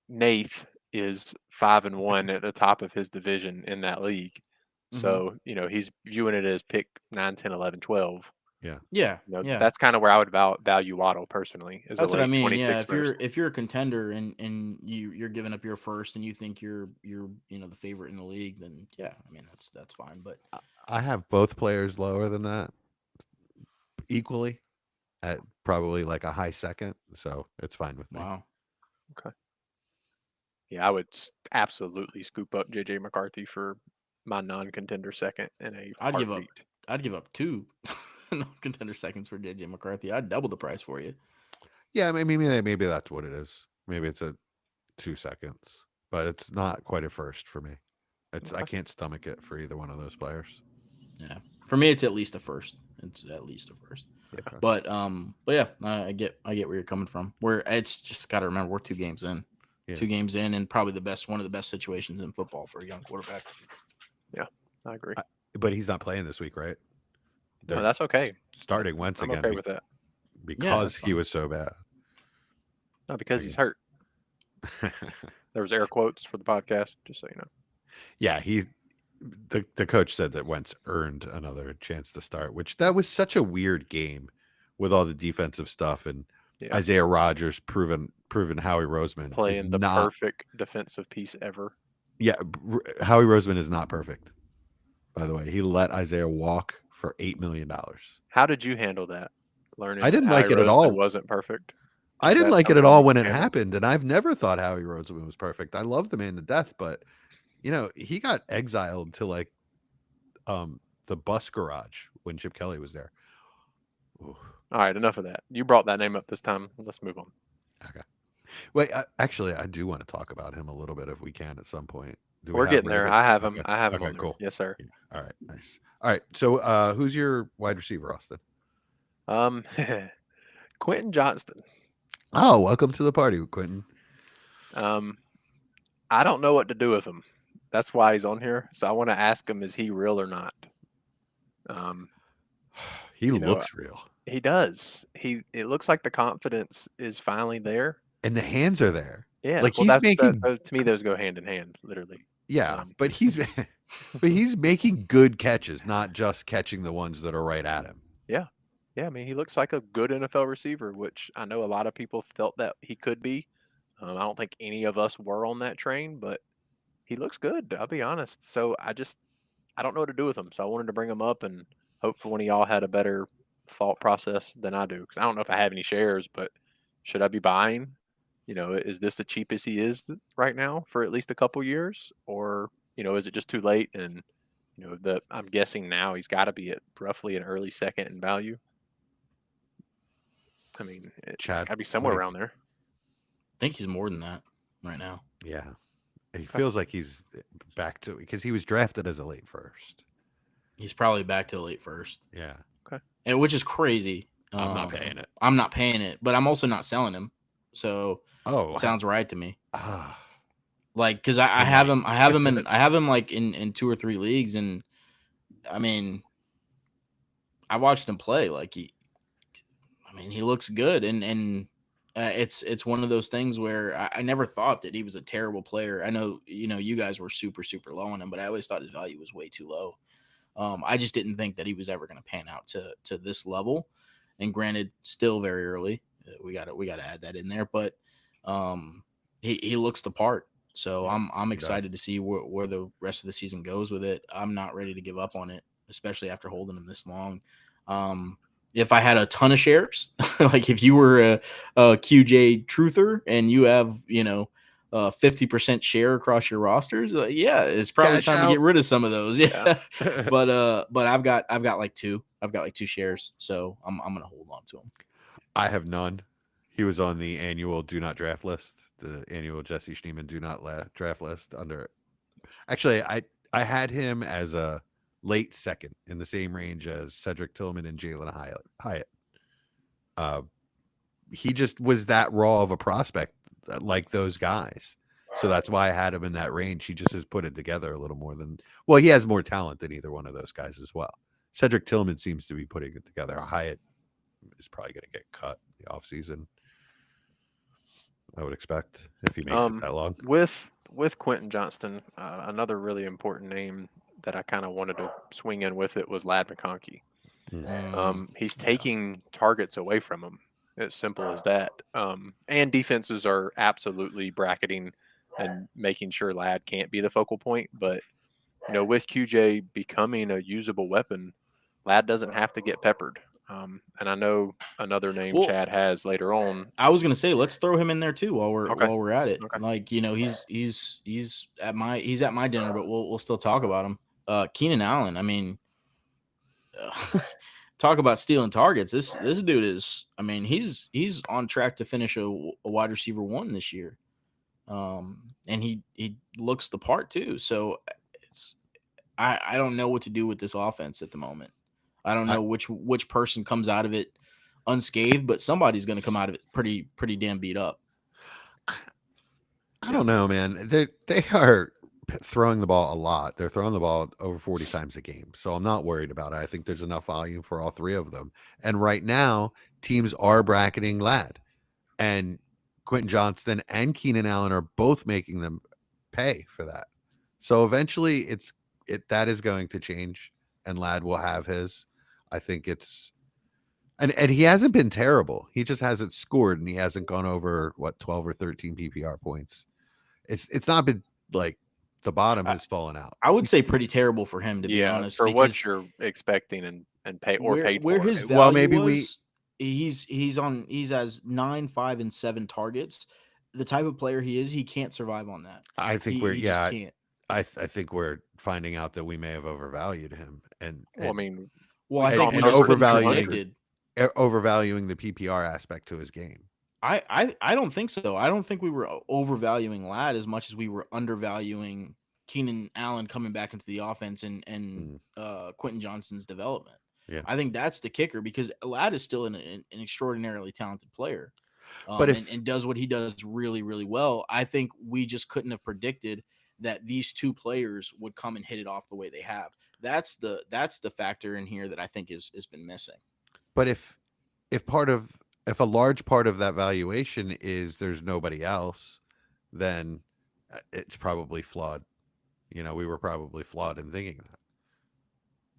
Nath is 5-1 at the top of his division in that league. So, he's viewing it as pick 9, 10, 11, 12. Yeah. Yeah, yeah. That's kind of where I would value Waddle personally, is a That's what I late mean. Yeah, 26 first. if you're a contender and you're giving up your first and you think you're the favorite in the league, then yeah, I mean that's fine. But I have both players lower than that equally at probably like a high second, so it's fine with me. wow, Okay. Yeah, I would absolutely scoop up JJ McCarthy for my non-contender second in a I'd give up. heartbeat. I'd give up 2 contender seconds for JJ McCarthy. I'd double the price for you. Yeah, maybe that's what it is. Maybe it's a 2 seconds, but it's not quite a first for me. I Okay. can't stomach it for either one of those players. Yeah, for me it's at least a first. It's at least a first. Okay. But yeah, I get where you're coming from. Where it's just got to remember we're 2 games in. Yeah. 2 games in, and probably one of the best situations in football for a young quarterback. Yeah, I agree. But he's not playing this week, right? No, They're that's okay. starting Wentz I'm again okay with that. because that's he fine. was so bad. Not because I he's guess. hurt. There was air quotes for the podcast, just so you know. Yeah, the coach said that Wentz earned another chance to start, which that was such a weird game with all the defensive stuff and Yeah. Isaiah Rodgers proven Howie Roseman Playing is the not perfect defensive piece ever. Yeah, Howie Roseman is not perfect. By the way, he let Isaiah walk for $8 million. How did you handle that? Learning I didn't that like Howie it at Roseman all. wasn't perfect. I didn't That's like it at something all you when it handled? happened, and I've never thought Howie Roseman was perfect. I love the man to death, but he got exiled to like the bus garage when Chip Kelly was there. Ooh. All right, enough of that. You brought that name up this time. Let's move on. Okay. Wait, actually, I do want to talk about him a little bit if we can at some point. Do we We're have getting there. Ravens? I have him. Okay. I have him Okay, on there. cool. Yes, sir. Yeah. All right, nice. All right, so who's your wide receiver, Austin? Quentin Johnston. Oh, welcome to the party, Quentin. I don't know what to do with him. That's why he's on here. So I want to ask him: is he real or not? He looks real, He does. It looks like the confidence is finally there. and the hands are there. Yeah, like well, he's making. to me, those go hand in hand, literally. Yeah, but he's making good catches, not just catching the ones that are right at him. Yeah. I mean, he looks like a good NFL receiver, which I know a lot of people felt that he could be. I don't think any of us were on that train, but he looks good. I'll be honest. So I don't know what to do with him. So I wanted to bring him up and hope for one of y'all had a better thought process than I do. Because I don't know if I have any shares, but should I be buying? Is this the cheapest he is right now for at least a couple years, or is it just too late? And I'm guessing now he's got to be at roughly an early second in value. I mean, it's got to be somewhere around there. I think he's more than that right now. Yeah, he feels like he's back to because he was drafted as a late first. He's probably back to the late first. Yeah. Okay. And which is crazy. I'm not paying it. I'm not paying it, but I'm also not selling him. So it sounds right to me. Ah. Like, because I have him, I have him like in 2 or 3 leagues, and I mean, I watched him play. Like he looks good, and it's one of those things where I never thought that he was a terrible player. I know you guys were super low on him, but I always thought his value was way too low. I just didn't think that he was ever going to pan out to this level. And granted, still very early. We got to add that in there, but he looks the part. So Yeah, I'm excited to see where the rest of the season goes with it. I'm not ready to give up on it, especially after holding him this long. If I had a ton of shares, like if you were a QJ truther and you have 50% share across your rosters, it's probably time to get rid of some of those. Yeah. But I've got like 2. I've got like 2 shares, so I'm gonna hold on to them. I have none. He was on the annual do not draft list, the annual Jesse Schneeman do not draft list under. Actually, I had him as a late second in the same range as Cedric Tillman and Jalen Hyatt. He just was that raw of a prospect like those guys. So that's why I had him in that range. He just has put it together a little more than, well, he has more talent than either one of those guys as well. Cedric Tillman seems to be putting it together. Hyatt is probably going to get cut in the offseason, I would expect, if he makes it that long. With Quentin Johnston, another really important name that I kind of wanted to swing in with it was Lad McConkey. Mm. He's taking targets away from him. As simple as that. And defenses are absolutely bracketing and making sure Lad can't be the focal point. But with QJ becoming a usable weapon, Lad doesn't have to get peppered. And I know another name Well, Chad has later on. I was gonna say let's throw him in there too while Okay. we're at it. Okay. Like he's at my dinner, but we'll still talk about him. Keenan Allen. I mean, talk about stealing targets. This dude is. I mean, he's on track to finish a wide receiver 1 this year. And he looks the part too. So I don't know what to do with this offense at the moment. I don't know which person comes out of it unscathed, but somebody's going to come out of it pretty damn beat up. I don't know, man. They are throwing the ball a lot. They're throwing the ball over 40 times a game. So I'm not worried about it. I think there's enough volume for all three of them. And right now, teams are bracketing Lad. And Quentin Johnston and Keenan Allen are both making them pay for that. So eventually that is going to change and Lad will have his. I think it's and he hasn't been terrible. He just hasn't scored and he hasn't gone over 12 or 13 PPR points. It's not been like the bottom has fallen out. I would say pretty terrible for him, to be honest. For what you're expecting and pay or paid where for. his value Well, maybe was, he's has 9, 5, and 7 targets. The type of player he is, he can't survive on that. I think He just can't. I think we're finding out that we may have overvalued him and I think we and just couldn't predict overvaluing it. overvaluing the PPR aspect to his game. I don't think so. I don't think we were overvaluing Lad as much as we were undervaluing Keenan Allen coming back into the offense and Quentin Johnston's development. Yeah. I think that's the kicker because Lad is still an extraordinarily talented player, But and does what he does really, really well. I think we just couldn't have predicted that these two players would come and hit it off the way they have. That's the factor in here that I think has been missing. But if a large part of that valuation is there's nobody else, then it's probably flawed. We were probably flawed in thinking that.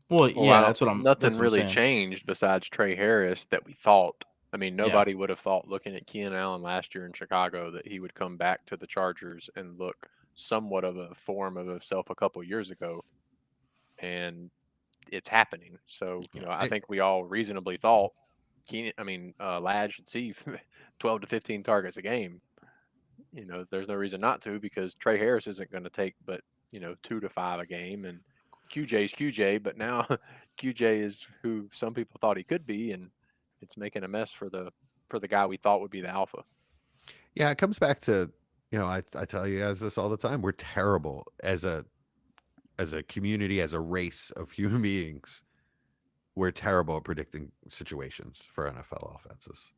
Well, yeah, that's what I'm. Nothing that's what I'm really saying. changed besides Trey Harris that we thought. I mean, nobody would have thought looking at Keenan Allen last year in Chicago that he would come back to the Chargers and look somewhat of a form of himself a couple years ago, and it's happening. So I think we all reasonably thought Lad should see 12 to 15 targets a game. There's no reason not to because Trey Harris isn't going to take but 2 to 5 a game, and QJ's QJ, but now QJ is who some people thought he could be, and it's making a mess for the guy we thought would be the alpha. Yeah, it comes back to I tell you guys this all the time. We're terrible as a community, as a race of human beings. We're terrible at predicting situations for NFL offenses.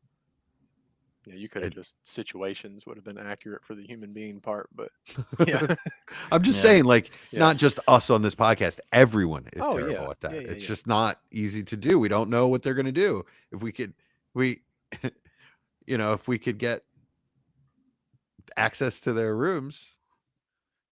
Yeah, you could have just situations would have been accurate for the human being part, but yeah. I'm just saying, not just us on this podcast. Everyone is terrible at that. It's just not easy to do. We don't know what they're going to do. If we could get access to their rooms,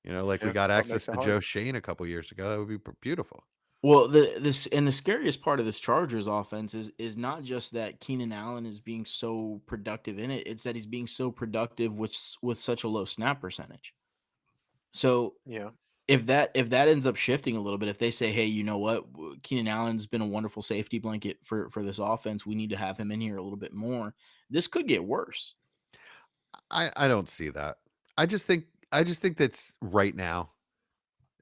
we got access to Joe Shane a couple years ago, that would be beautiful. Well, the scariest part of this Chargers offense is not just that Keenan Allen is being so productive in it; it's that he's being so productive with such a low snap percentage. So if that ends up shifting a little bit, if they say, hey, you know what, Keenan Allen's been a wonderful safety blanket for this offense, we need to have him in here a little bit more, this could get worse. I don't see that. I just think that's right now.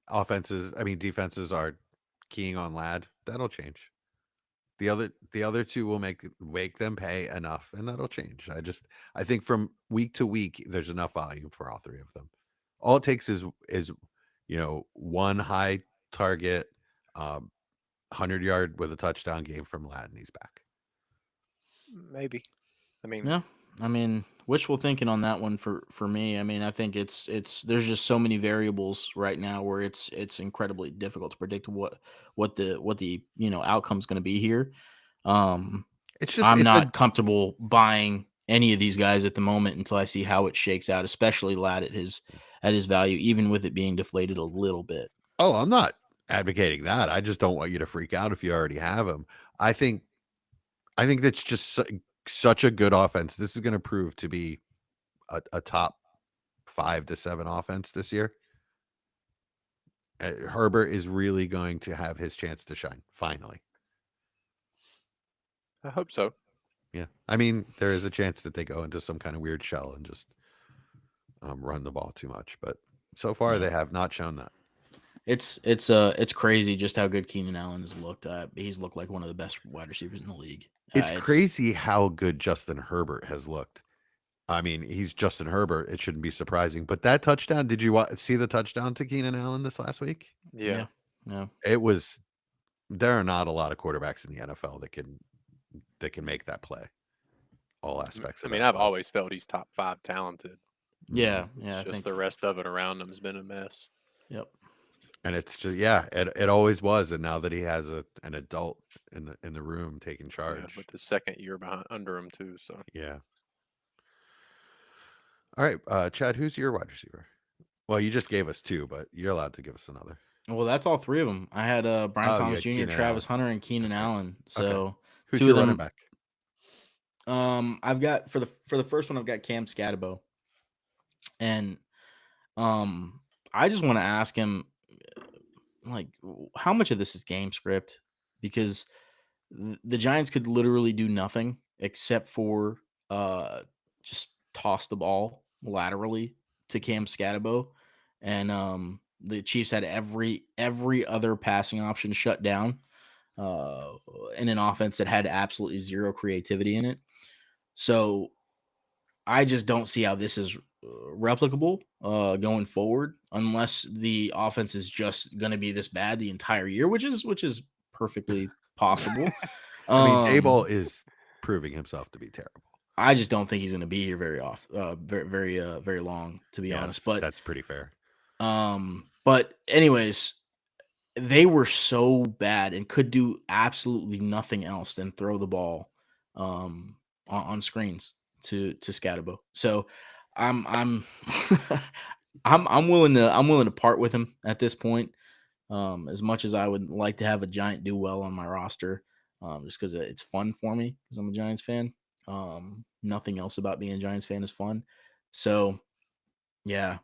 Defenses are keying on Lad. That'll change. The other two will make them pay enough, and that'll change. I think from week to week, there's enough volume for all three of them. All it takes is one high target, 100-yard with a touchdown game from Lad, and he's back. Maybe. Wishful thinking on that one for me. I think it's there's just so many variables right now where it's incredibly difficult to predict what the outcome's going to be here. I'm not comfortable buying any of these guys at the moment until I see how it shakes out, especially Lad at his value, even with it being deflated a little bit. Oh, I'm not advocating that. I just don't want you to freak out if you already have him. I think that's just such a good offense. This is going to prove to be a top 5 to 7 offense this year. Herbert is really going to have his chance to shine finally. I hope so. Yeah, I mean, there is a chance that they go into some kind of weird shell and just run the ball too much, but so far they have not shown that. It's crazy just how good Keenan Allen has looked. He's looked like one of the best wide receivers in the league. It's crazy how good Justin Herbert has looked. I mean, he's Justin Herbert. It shouldn't be surprising. But that touchdown, did you see the touchdown to Keenan Allen this last week? Yeah. It was. There are not a lot of quarterbacks in the NFL that can make that play. All aspects. I mean, I've always felt he's top 5 talented. Yeah, It's I just think the rest of it around him has been a mess. Yep. And it's just it always was, and now that he has an adult in the room taking charge, with the second year under him too. So yeah. All right, Chad, who's your wide receiver? Well, you just gave us 2, but you're allowed to give us another. Well, that's all 3 of them. I had Brian Thomas Jr., Travis Hunter, and Keenan Allen. So who's 2 your of them. running back? I've got for the first one, I've got Cam Scatterbo, and I just want to ask him, like, how much of this is game script? Because the Giants could literally do nothing except for just toss the ball laterally to Cam Scatterbo, and the Chiefs had every other passing option shut down in an offense that had absolutely zero creativity in it. So I just don't see how this is replicable going forward, unless the offense is just going to be this bad the entire year, which is perfectly possible. I mean, Daboll is proving himself to be terrible. I just don't think he's going to be here very long, to be honest. But that's pretty fair. But anyways, they were so bad and could do absolutely nothing else than throw the ball on screens to Scatterbo. So I'm I'm willing to part with him at this point. As much as I would like to have a Giant do well on my roster, just because it's fun for me because I'm a Giants fan. Nothing else about being a Giants fan is fun. So yeah,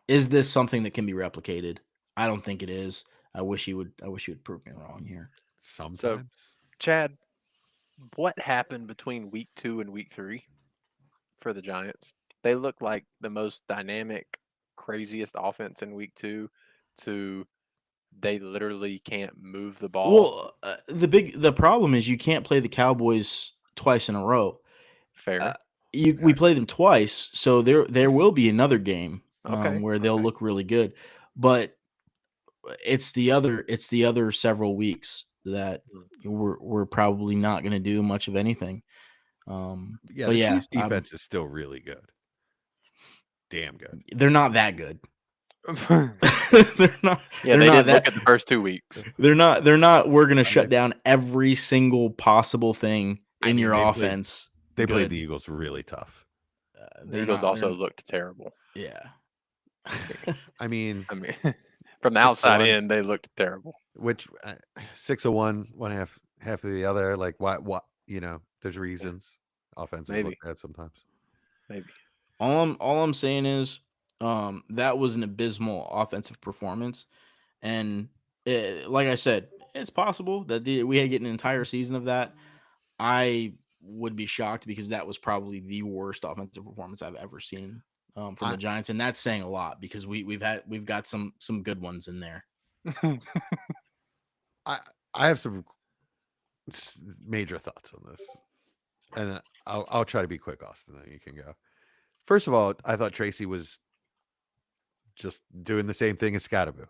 is this something that can be replicated? I don't think it is. I wish you would prove me wrong here. Sometimes. So, Chad, what happened between week 2 and week 3 for the Giants? They look like the most dynamic, craziest offense in week 2 to they literally can't move the ball. Well, the problem is you can't play the Cowboys twice in a row. Fair. We play them twice, so there will be another game where they'll look really good, but it's the other several weeks that we're probably not going to do much of anything. The Chiefs defense is still really good. Damn good. They're not that good. They're not. Yeah, they did look at the first 2 weeks. They're not. We're going to shut down every single possible thing in your offense. They played the Eagles really tough. The Eagles also looked terrible. Yeah. I mean, from the outside in, they looked terrible. Which 6 of one half of the other. Like what? There's reasons. Offenses look bad sometimes. Maybe. All I'm saying is, that was an abysmal offensive performance, and like I said, it's possible that we had get an entire season of that. I would be shocked because that was probably the worst offensive performance I've ever seen from the Giants, and that's saying a lot because we've got some good ones in there. I have some major thoughts on this, and I'll try to be quick, Austin. Then you can go. First of all, I thought Tracy was just doing the same thing as Scatterbo.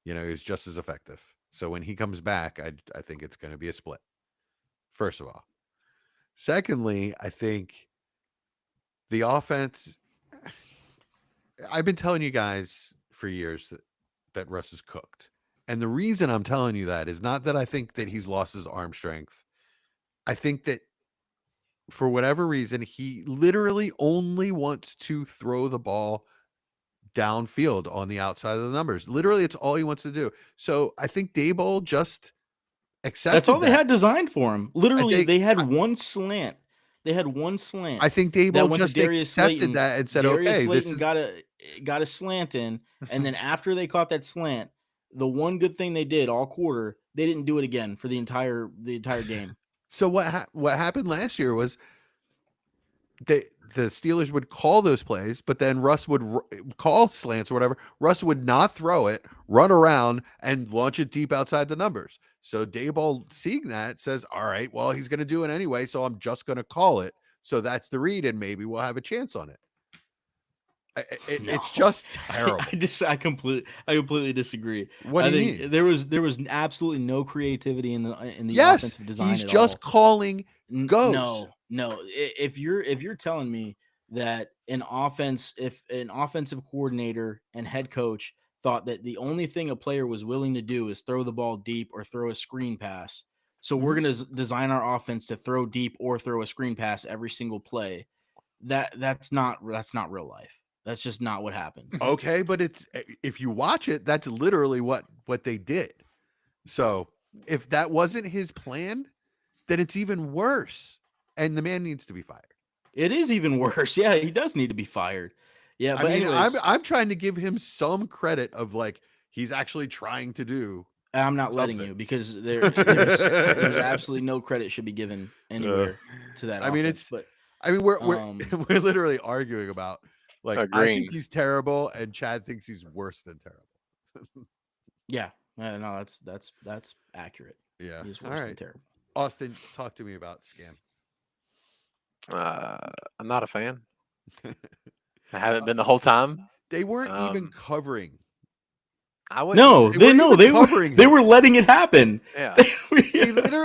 He was just as effective. So when he comes back, I think it's going to be a split. First of all. Secondly, I think the offense, I've been telling you guys for years that Russ is cooked. And the reason I'm telling you that is not that I think that he's lost his arm strength. I think that for whatever reason, he literally only wants to throw the ball downfield on the outside of the numbers. Literally, it's all he wants to do. So I think Daboll just accepted That's all they that. had designed for him. Literally, think- they had one slant. They had one slant. I think that Daboll went to just Darius accepted Slayton. that and said, Darius "Okay, this Slayton is." got a slant in, and then after they caught that slant, the one good thing they did all quarter, they didn't do it again for the entire game. So what happened last year was the Steelers would call those plays, but then Russ would call slants or whatever. Russ would not throw it, run around, and launch it deep outside the numbers. So Daboll, seeing that, says, "All right, well, he's going to do it anyway, so I'm just going to call it. So that's the read, and maybe we'll have a chance on it." It's No. just terrible. I completely disagree. What do I you think mean? there was absolutely no creativity in the Yes, offensive design. he's at just all. calling goes. No. If you're telling me that if an offensive coordinator and head coach thought that the only thing a player was willing to do is throw the ball deep or throw a screen pass, so we're Mhm. going to design our offense to throw deep or throw a screen pass every single play, that's not real life. That's just not what happens. Okay, but it's if you watch it, that's literally what they did. So if that wasn't his plan, then it's even worse, and the man needs to be fired. It is even worse. Yeah, he does need to be fired. Yeah, but I mean, anyways, I'm trying to give him some credit of like he's actually trying to do. I'm not letting something. you because there's absolutely no credit should be given anywhere to that. I mean, offense, but I mean, we're Um, we're literally arguing about like I Agreeing. think he's terrible, and Chad thinks he's worse than terrible. yeah, no, that's accurate. Yeah. He's All worse than right, terrible. Austin, talk to me about Scam. I'm not a fan. I haven't been the whole time. They weren't even Um, covering. I would No, They weren't even they were covering they him. were letting it happen. Yeah.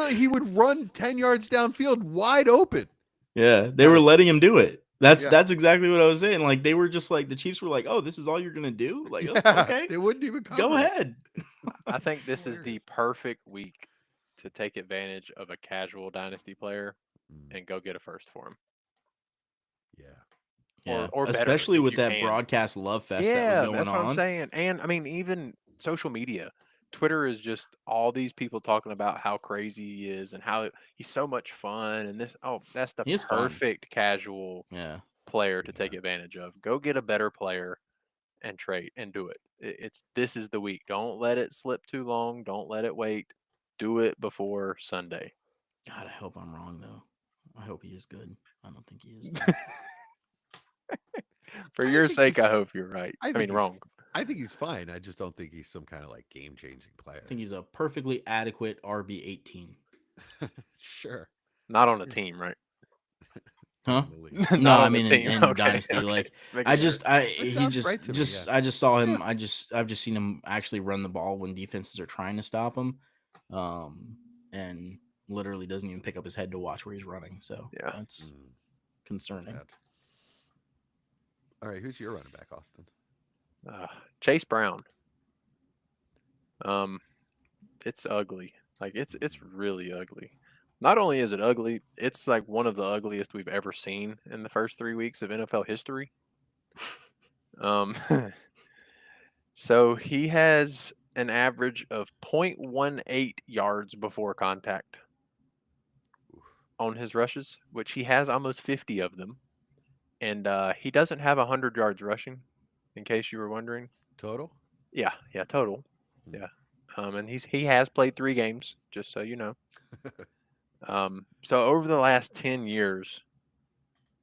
He would run 10 yards downfield wide open. Yeah, they were letting him do it. That's Yeah. exactly what I was saying. Like they were just like the Chiefs were like, "Oh, this is all you're gonna do?" Like, "Oh, Yeah, okay, they wouldn't even cover. go it. ahead." I think It's this is the hilarious. perfect week to take advantage of a casual dynasty player Mm, and go get a first for him. yeah. Yeah, Or better, especially if with you that can. broadcast love fest that Yeah, was going that's what I'm on. saying. And I mean, even social media, Twitter is just all these people talking about how crazy he is and how he's so much fun. And that's the He is fun. perfect casual Yeah, player to take advantage of. Go get a better player and trade and do it. This is the week. Don't let it slip too long. Don't let it wait. Do it before Sunday. God, I hope I'm wrong though. I hope he is good. I don't think he is. though. For I your think sake, he's- I hope you're right. I think mean, he's- wrong. I think he's fine. I just don't think he's some kind of like game changing player. I think he's a perfectly adequate RB18. Sure. Not on a team, right? Huh? In the league. No, Not I on the mean team. in Okay, Dynasty. okay. Like Just making I sure. just sounds right to me, I just saw him. I've just seen him actually run the ball when defenses are trying to stop him, and literally doesn't even pick up his head to watch where he's running. So Yeah. that's Mm, concerning. sad. All right, who's your running back, Austin? Chase Brown. It's ugly. Like it's really ugly. Not only is it ugly, it's like one of the ugliest we've ever seen in the first 3 weeks of NFL history. Um, so he has an average of 0.18 yards before contact on his rushes, which he has almost 50 of them, and he doesn't have 100 yards rushing. In case you were wondering. Total? Yeah, total. Hmm. Yeah. And he has played 3 games, just so you know. So over the last 10 years,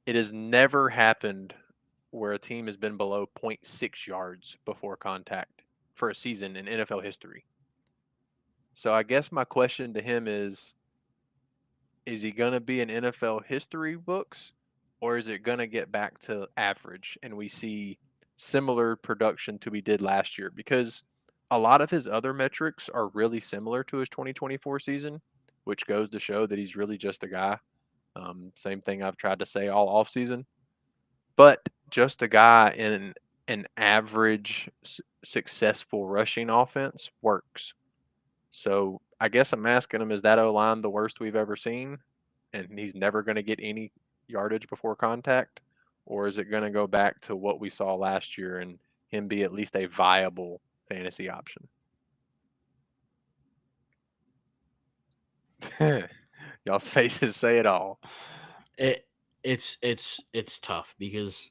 it has never happened where a team has been below 0.6 yards before contact for a season in NFL history. So I guess my question to him is he going to be in NFL history books, or is it going to get back to average and we see similar production to we did last year? Because a lot of his other metrics are really similar to his 2024 season, which goes to show that he's really just a guy. Same thing I've tried to say all offseason. But just a guy in an average successful rushing offense works. So I guess I'm asking him, is that O-line the worst we've ever seen? And he's never going to get any yardage before contact? Or is it going to go back to what we saw last year and him be at least a viable fantasy option. Y'all's faces say it all. It's tough because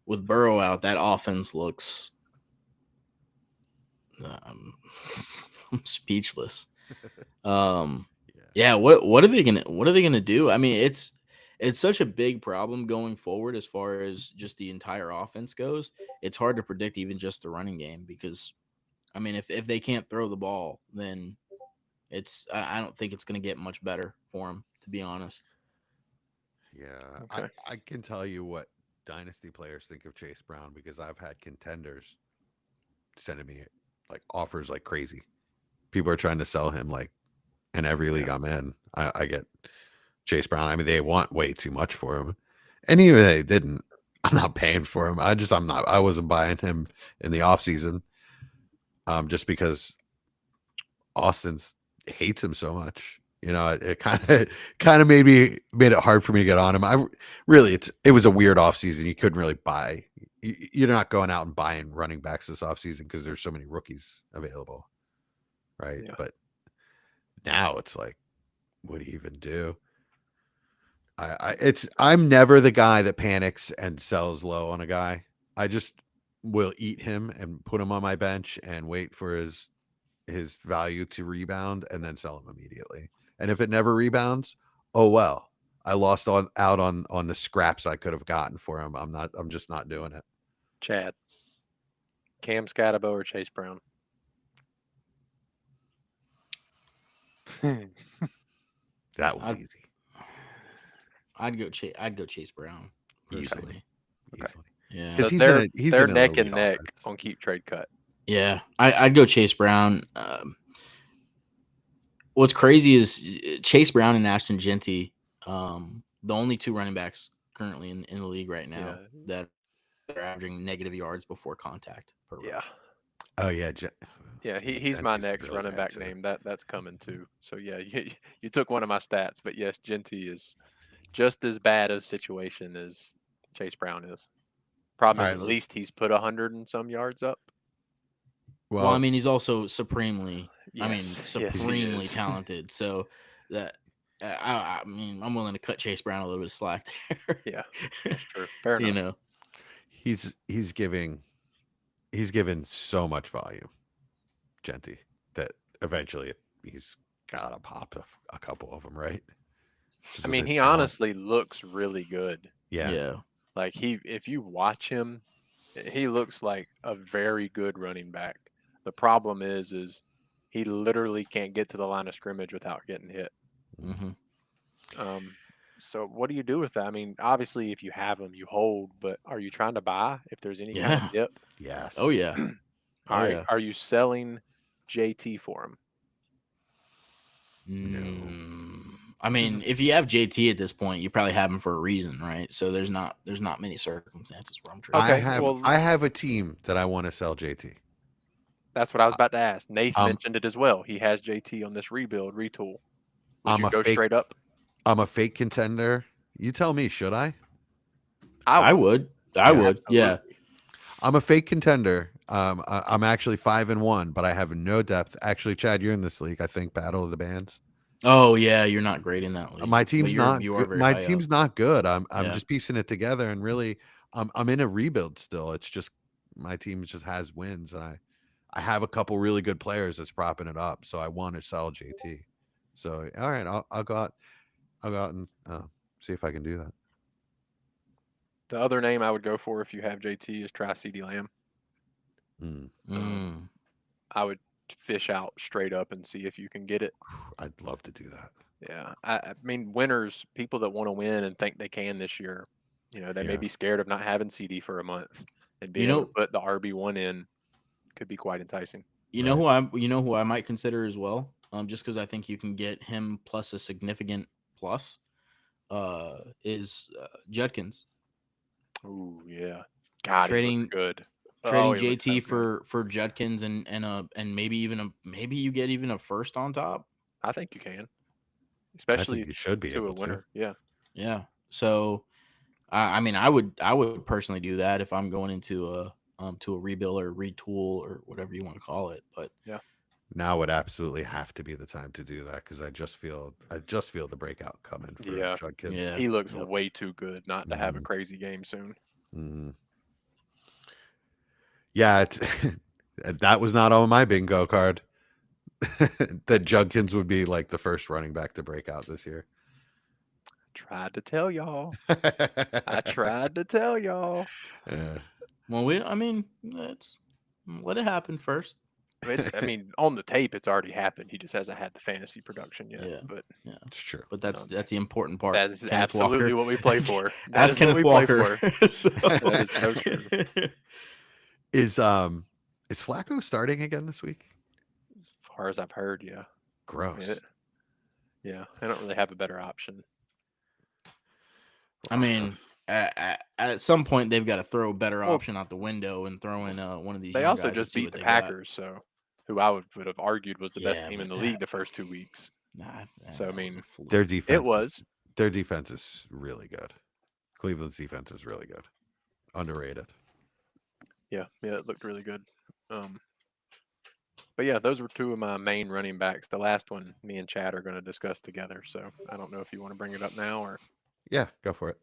with Burrow out, that offense looks. I'm speechless. Yeah. What are they gonna do? I mean, it's such a big problem going forward as far as just the entire offense goes. It's hard to predict even just the running game because, I mean, if they can't throw the ball, then I don't think it's gonna get much better for them, to be honest. Yeah, Okay. I can tell you what dynasty players think of Chase Brown because I've had contenders sending me like offers like crazy. People are trying to sell him like in every league I'm in. I get Chase Brown. I mean, they want way too much for him, and even if they didn't, I'm not paying for him. I wasn't buying him in the offseason, just because Austin's hates him so much. You know, it kind of made it hard for me to get on him. It was a weird offseason. You couldn't really buy. You're not going out and buying running backs this offseason because there's so many rookies available, right? Yeah. But now it's like, what do you even do? I'm never the guy that panics and sells low on a guy. I just will eat him and put him on my bench and wait for his value to rebound and then sell him immediately. And if it never rebounds, oh well. I lost out on the scraps I could have gotten for him. I'm just not doing it. Chad, Cam Scatabo or Chase Brown? That was I'd- easy. I'd go Chase Brown personally. Easily. Yeah. Because So he's they're in an neck elite and neck offense. on keep trade cut. Yeah, I'd go Chase Brown. What's crazy is Chase Brown and Ashton Genty, the only two running backs currently in the league right now that are averaging negative yards before contact per run. Yeah. Oh yeah, Yeah, he's my Genty's next really running bad, back too. name. That's coming too. So yeah, you took one of my stats, but yes, Genty is just as bad a situation as Chase Brown is. Problem is, All at right, least he's put 100 and some yards up. Well, I mean, he's also supremely, Yes, yes, he supremely is. talented. So that I mean, I'm willing to cut Chase Brown a little bit of slack there. Yeah, that's true. Fair enough. You know, he's given so much volume, Genty, that eventually he's got to pop a couple of them, right? Just I with mean, his he talent. honestly looks really good. Yeah. Like if you watch him, he looks like a very good running back. The problem is he literally can't get to the line of scrimmage without getting hit. Mhm. So what do you do with that? I mean, obviously, if you have him, you hold. But are you trying to buy if there's any kind Yeah. of dip? Yes. Oh yeah. All right. yeah. Are you selling JT for him? I mean, if you have JT at this point, you probably have him for a reason, right? So there's not many circumstances where I'm trading. Okay, I have a team that I want to sell JT. That's what I was about to ask. Nath Um, mentioned it as well. He has JT on this rebuild retool. Would I'm you a go fake- straight up? I'm a fake contender. You tell me, should I? I would. I would. Yeah. Absolutely. I'm a fake contender. I'm actually 5-1, but I have no depth. Actually, Chad, you're in this league. I think Battle of the Bands. Oh yeah, you're not great in that league. My but team's not. You are Good. very My high team's up. not good. I'm Yeah. just piecing it together, and really, I'm in a rebuild still. It's just my team just has wins, and I have a couple really good players that's propping it up. So I want to sell JT. So all right, I'll go out and see if I can do that. The other name I would go for if you have JT is try CeeDee Lamb. I would fish out straight up and see if you can get it. I'd love to do that. Yeah. I mean, winners, people that want to win and think they can this year, they may be scared of not having CD for a month, and being able to put the RB1 in could be quite enticing. You know who I might consider as well, just because I think you can get him plus a significant plus, is Judkins. Ooh, yeah. God, Trading- he looks good. Trading he looks JT so good. for Judkins and maybe you get even a first on top. I think you can, I think especially you should be to able a winner. Yeah. Yeah. So, I mean, I would personally do that if I'm going into to a rebuild or retool or whatever you want to call it. But Now would absolutely have to be the time to do that because I just feel the breakout coming for Yeah. Judkins. yeah, He looks yep. way too good not to have a Mhm. crazy game soon. Mhm. Yeah, it's, that was not on my bingo card. That Judkins would be like the first running back to break out this year. Tried to tell y'all. I tried to tell y'all. Yeah. Well, I mean, let's let it happen first. I mean, on the tape, it's already happened. He just hasn't had the fantasy production yet. Yeah. But It's true. But that's the important part. that is Kenneth absolutely Walker. what we play for. That Ask is what Kenneth we play Walker. for. So- That is so true. Is Flacco starting again this week? As far as I've heard, yeah. Gross. Yeah, I don't really have a better option. I mean, at some point they've got to throw a better Well, option out the window and throw in one of these. They young also guys and just see beat what the they got. Packers, so who I would have argued was the best Yeah, team in but the league the first 2 weeks. Nah, So, I that was mean, a fluke. Their defense. It was. Their defense is really good. Cleveland's defense is really good. Underrated. Yeah, it looked really good. But yeah, those were two of my main running backs. The last one, me and Chad are going to discuss together. So I don't know if you want to bring it up now or Yeah, go for it.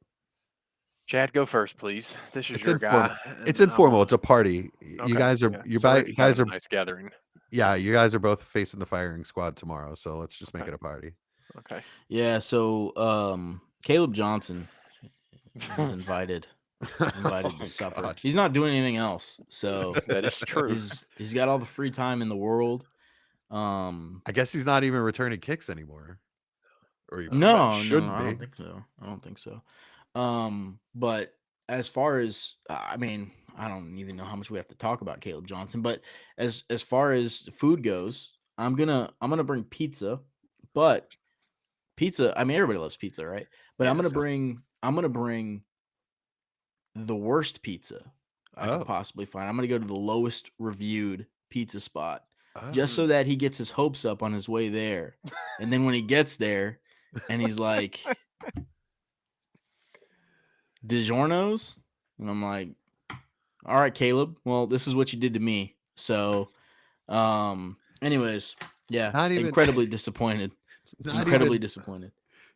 Chad, go first, please. This is It's your informal. guy. It's and informal. It's a party. Okay, You guys are yeah. you So buy, maybe kind guys of are a nice gathering. yeah, you guys are both facing the firing squad tomorrow, so let's just make Okay. it a party. Okay. Yeah, so Caleb Johnson is invited Oh, to supper. God. He's not doing anything else, so That is true. he's got all the free time in the world. I guess he's not even returning kicks anymore. Or he No, shouldn't I be. don't think so. I don't think so. But as far as I mean, I don't even know how much we have to talk about Caleb Johnson. But as far as food goes, I'm gonna bring pizza. But pizza, I mean, everybody loves pizza, right? But I'm Yes. gonna bring the worst pizza I Oh. could possibly find. I'm gonna go to the lowest reviewed pizza spot just Oh. so that he gets his hopes up on his way there. And then when he gets there and he's like, DiGiorno's? And I'm like, all right, Caleb. Well, this is what you did to me. So, anyways, yeah, Not even- incredibly disappointed. Incredibly disappointed.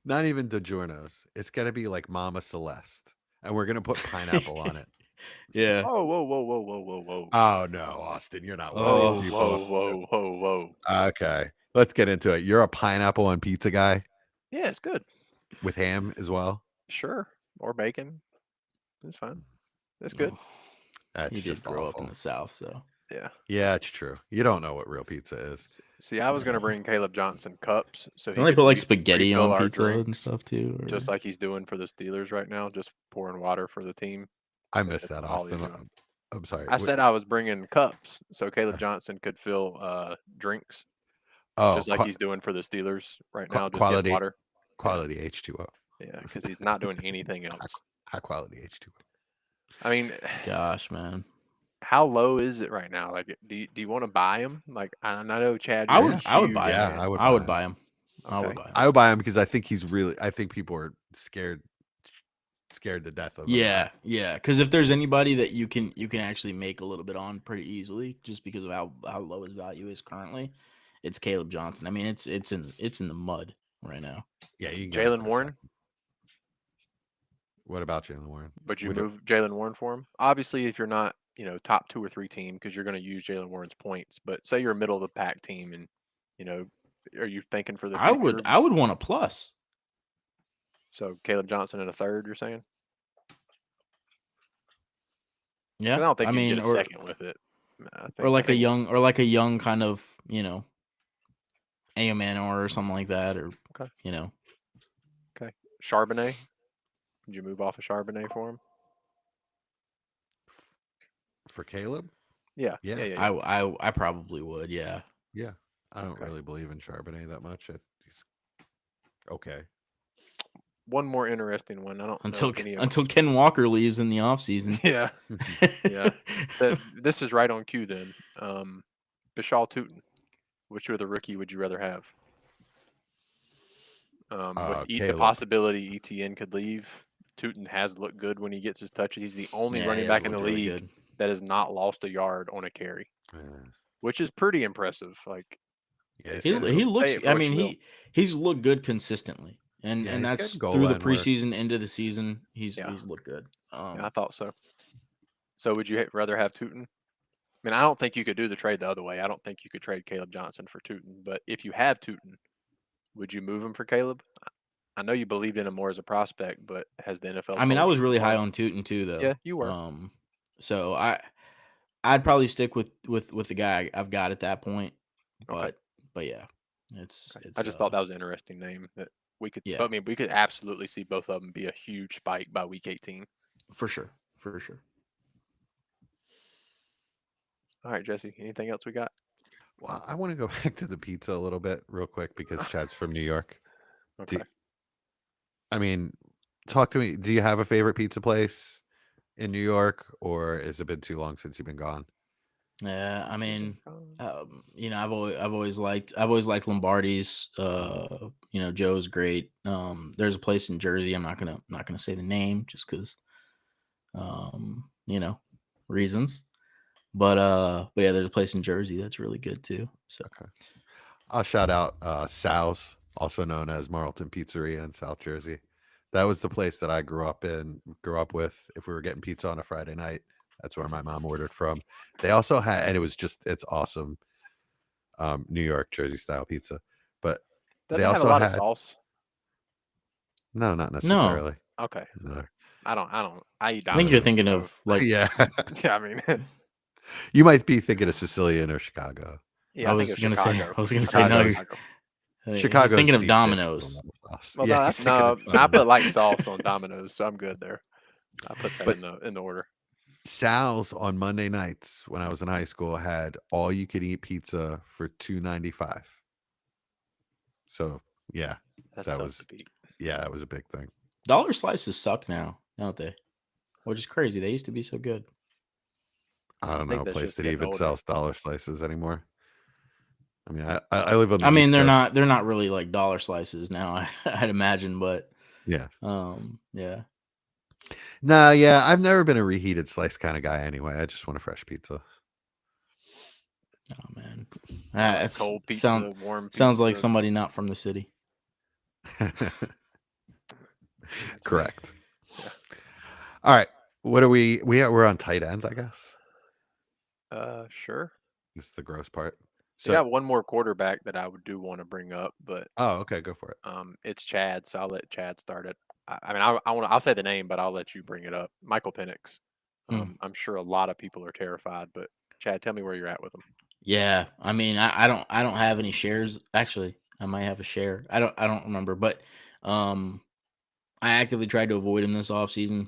Not even DiGiorno's. It's gonna be like Mama Celeste, and we're gonna put pineapple on it. Yeah. Oh, whoa. Oh no, Austin, you're not one of Oh, these people. Whoa. Okay, let's get into it. You're a pineapple on pizza guy Yeah, it's good. with ham as well. Sure. Or bacon. It's fine. It's good. Oh, That's he did just grow awful. up in the South, so Yeah. Yeah, it's true. You don't know what real pizza is. See, I was going to Yeah. bring Caleb Johnson cups. So don't they could put like re- spaghetti refill on our pizza and drinks, stuff too? Or... just like he's doing for the Steelers right now, just pouring water for the team. I missed that, all he's Austin. doing. I'm sorry. I said I was bringing cups, so Caleb Johnson could fill drinks, oh, just like he's doing for the Steelers right now. Just quality get water. quality H2O. Yeah, because he's not doing anything else. High quality H2O. I mean, Gosh, man. how low is it right now? Like, do you want to buy him? Like, I know Chad. I you're would a I would huge buy Yeah, him. I would I would buy buy him. I would buy him. I would buy him because I think I think people are scared to death of him. Yeah, yeah. Because if there's anybody that you can actually make a little bit on pretty easily, just because of how low his value is currently, it's Caleb Johnson. I mean, it's in the mud right now. Yeah, you can get him Jalen for a Warren. second. What about Jalen Warren? Would you We don't- move Jalen Warren for him? Obviously, if you're not, top 2 or 3 team, because you're going to use Jalen Warren's points. But say you're a middle of the pack team, and are you thinking for the I future? would want a plus. So Caleb Johnson in a third, you're saying? Yeah, I don't think you mean, can get a second with it. or like a young kind of Aomanor or something like that, or Okay. Okay. Charbonnet. Would you move off of Charbonnet for him? For Caleb? Yeah. Yeah. I probably would. Yeah. Yeah. I don't Okay. really believe in Charbonnet that much. He's okay. One more interesting one. I don't know if any of Until Ken Walker leaves in the offseason. Yeah. This is right on cue then. Bashal Tootin. Which other rookie would you rather have? With the Caleb. possibility ETN could leave. Tootin has looked good when he gets his touches. He's the only Yeah, running he back has in the looked really league good. that has not lost a yard on a carry, Yeah. which is pretty impressive. Like, Yeah, he's He getting he say looks. it for I what mean, you will. he's looked good consistently, yeah, and he's getting that's goal through the line work. preseason into the season. Yeah, He's looked good. yeah, I thought so. So would you rather have Tootin? I mean, I don't think you could do the trade the other way. I don't think you could trade Caleb Johnson for Tootin. But if you have Tootin, would you move him for Caleb? I know you believed in him more as a prospect, but has the NFL I mean, I told was you really high what? on Tootin too, though. Yeah, you were. So I'd probably stick with the guy I've got at that point. Okay. But yeah, Okay. it's I just thought that was an interesting name that we could. But yeah, I mean, we could absolutely see both of them be a huge spike by week 18. for sure, for sure. All right, Jesse. Anything else we got? Well, I want to go back to the pizza a little bit real quick because Chad's from New York. Okay. I mean, talk to me. Do you have a favorite pizza place in New York, or has it been too long since you've been gone? Yeah, I mean, Um, I've always liked Lombardi's. Joe's great. There's a place in Jersey. I'm not gonna say the name just because, reasons. But yeah, there's a place in Jersey that's really good too. So Okay. I'll shout out Sal's, also known as Marlton Pizzeria in South Jersey. That was the place that I grew up with. If we were getting pizza on a Friday night, that's where my mom ordered from. They also had, and it's awesome, New York, Jersey style pizza. But doesn't they it have a also lot of had, sauce? no, not no, necessarily. Okay. No. I don't. I eat I think you're Domino's. thinking So of like Yeah. yeah, I mean, You might be thinking of Sicilian or Chicago. yeah, I think of Chicago. I was gonna say no. Chicago's He's Chicago's thinking of deep dish with a Domino's. lot of sauce. Well, Yeah, no, he's that's thinking no. of I put Domino's. light sauce on Domino's, so I'm good there. I put that But in the order. Sal's on Monday nights when I was in high school had all you could eat pizza for $2.95. So yeah, That's that tough was to beat. that was a big thing. Dollar slices suck now, don't they? Which is crazy. They used to be so good. I don't think know a that's place just that getting even older. sells dollar slices anymore. I mean, I live on the I mean, East Coast. they're not really like dollar slices now, I'd imagine, but Yeah. yeah. Nah, yeah, I've never been a reheated slice kind of guy anyway. I just want a fresh pizza. Oh man. I like It's cold pizza, warm pizza. sounds like somebody not from the city. That's Correct. Yeah. All right. What are we're on tight ends, I guess. Sure. This is the gross part. So, got one more quarterback that I do want to bring up, but oh, okay, go for it. it's Chad, so I'll let Chad start it. I mean, I'll say the name, but I'll let you bring it up. Michael Penix. I'm sure a lot of people are terrified, but Chad, tell me where you're at with him. Yeah, I mean, I don't have any shares. Actually, I might have a share. I don't remember, but I actively tried to avoid him this offseason.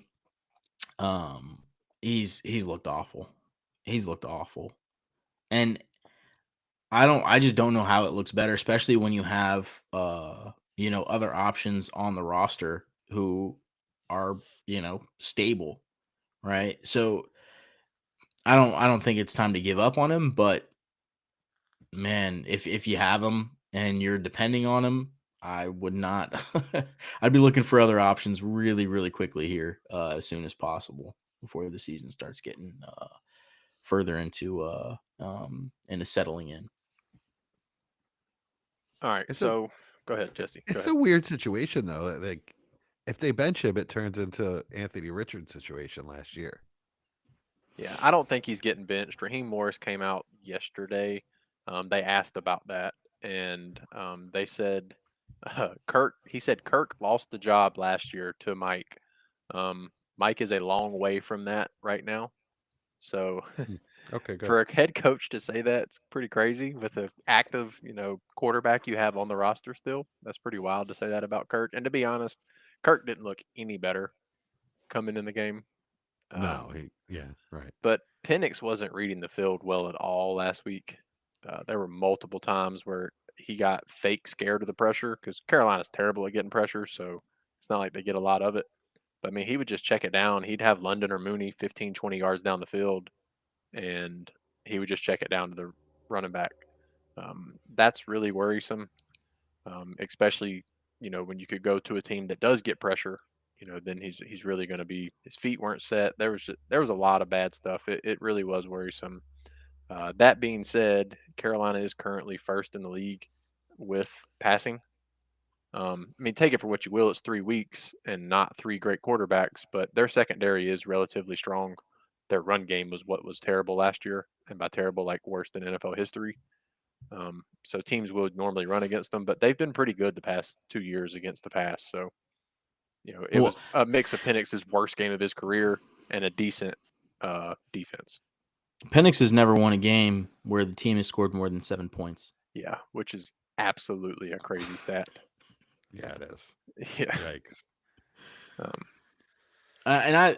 He's looked awful. He's looked awful, and I just don't know how it looks better, especially when you have other options on the roster who are stable, right? So I don't think it's time to give up on him, but man, if you have him and you're depending on him, I would not. I'd be looking for other options really, really quickly here, as soon as possible before the season starts getting further into settling in. All right, so go ahead, Jesse. It's a weird situation though. Like if they bench him, it turns into Anthony Richards' situation last year. Yeah, I don't think he's getting benched. Raheem Morris came out yesterday. They asked about that, and they said Kirk. He said Kirk lost the job last year to Mike. Mike is a long way from that right now. So Okay, good. for a head coach to say that, it's pretty crazy with an active, quarterback you have on the roster still. That's pretty wild to say that about Kirk. And to be honest, Kirk didn't look any better coming in the game. No, right. But Penix wasn't reading the field well at all last week. There were multiple times where he got fake scared of the pressure because Carolina's terrible at getting pressure, so it's not like they get a lot of it. But I mean, he would just check it down. He'd have London or Mooney 15, 20 yards down the field, and he would just check it down to the running back. That's really worrisome, especially when you could go to a team that does get pressure. then he's really going to be. His feet weren't set. There was a lot of bad stuff. It really was worrisome. That being said, Carolina is currently first in the league with passing. I mean, take it for what you will. It's 3 weeks and not 3 great quarterbacks, but their secondary is relatively strong. Their run game was what was terrible last year, and by terrible, like worse than NFL history. So teams would normally run against them, but they've been pretty good the past 2 years against the pass. So, it Well, was a mix of Penix's worst game of his career and a decent defense. Penix has never won a game where the team has scored more than 7 points. Yeah, which is absolutely a crazy stat. Yeah, it is. Yeah. Yikes.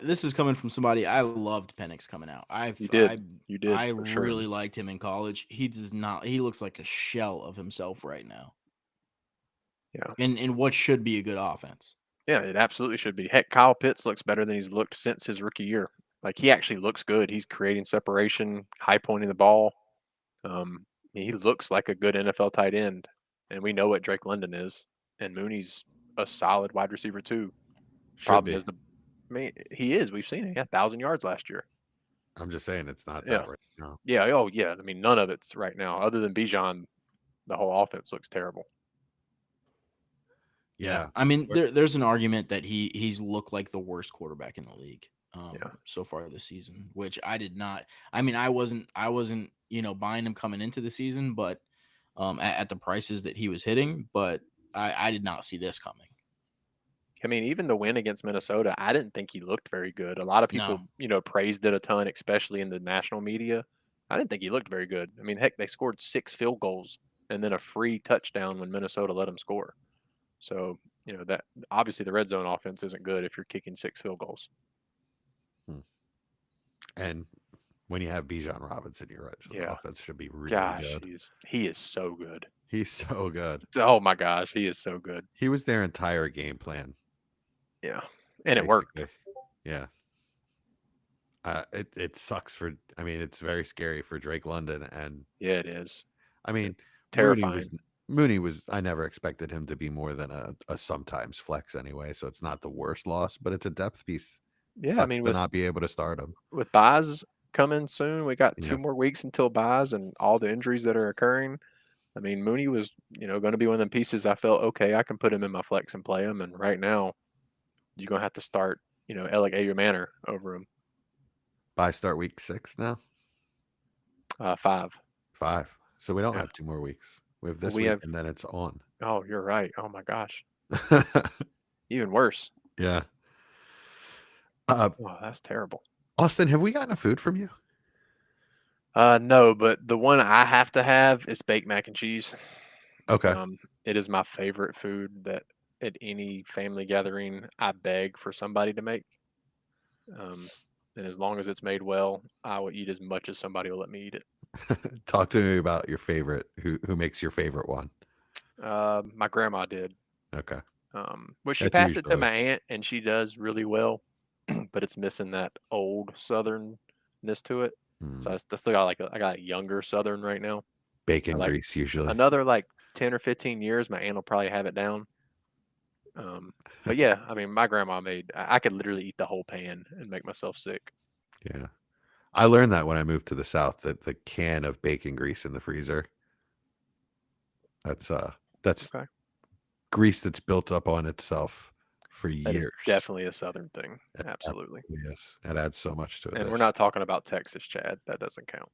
This is coming from somebody I loved Penix coming out. You did I for sure. really liked him in college. He does not. He looks like a shell of himself right now. Yeah. In what should be a good offense. Yeah, it absolutely should be. Heck, Kyle Pitts looks better than he's looked since his rookie year. Like, he actually looks good. He's creating separation, high pointing the ball. He looks like a good NFL tight end, and we know what Drake London is. And Mooney's a solid wide receiver too. Problem is he is. We've seen it. He had 1,000 yards last year. I'm just saying it's not that right now. Yeah. Oh, yeah. I mean, none of it's right now. Other than Bijan, the whole offense looks terrible. Yeah. I mean, there's an argument that he's looked like the worst quarterback in the league so far this season, which I did not. I mean, I wasn't buying him coming into the season, but at the prices that he was hitting, but I did not see this coming. I mean, even the win against Minnesota, I didn't think he looked very good. A lot of people, praised it a ton, especially in the national media. I didn't think he looked very good. I mean, heck, they scored 6 field goals and then a free touchdown when Minnesota let them score. So, that obviously the red zone offense isn't good if you're kicking 6 field goals. And when you have Bijan Robinson, your offense should be really good. He is so good. He's so good. Oh my gosh, he is so good. He was their entire game plan. Yeah, and it worked. Yeah. It sucks it's very scary for Drake London, and yeah, it is. I mean, terrifying. Mooney was. I never expected him to be more than a sometimes flex anyway, so it's not the worst loss, but it's a depth piece. Yeah, Sucks to not be able to start him. With buys coming soon, we got 2 more weeks until buys and all the injuries that are occurring. I mean, Mooney was, going to be one of them pieces I felt, okay, I can put him in my flex and play him, and right now, you're going to have to start, Alec Manor over him. Buy start week 6 now? 5. 5. So we don't have 2 more weeks. We have this week, and then it's on. Oh, you're right. Oh, my gosh. Even worse. Yeah. Oh, that's terrible. Austin, have we gotten a food from you? No, but the one I have to have is baked mac and cheese. Okay. It is my favorite food that at any family gathering I beg for somebody to make. And as long as it's made well, I will eat as much as somebody will let me eat it. Talk to me about your favorite. Who makes your favorite one? My grandma did. Okay. Well, she passed it to my aunt, and she does really well, but it's missing that old southernness to it. So I still got I got a younger southern right now. Bacon grease usually. Another 10 or 15 years, my aunt will probably have it down. But yeah, I mean, my grandma I could literally eat the whole pan and make myself sick. Yeah. I learned that when I moved to the South, that the can of bacon grease in the freezer, that's okay. grease that's built up on itself for years. That is definitely a Southern thing. Absolutely. Yes. It adds so much to it. And we're not talking about Texas, Chad. That doesn't count.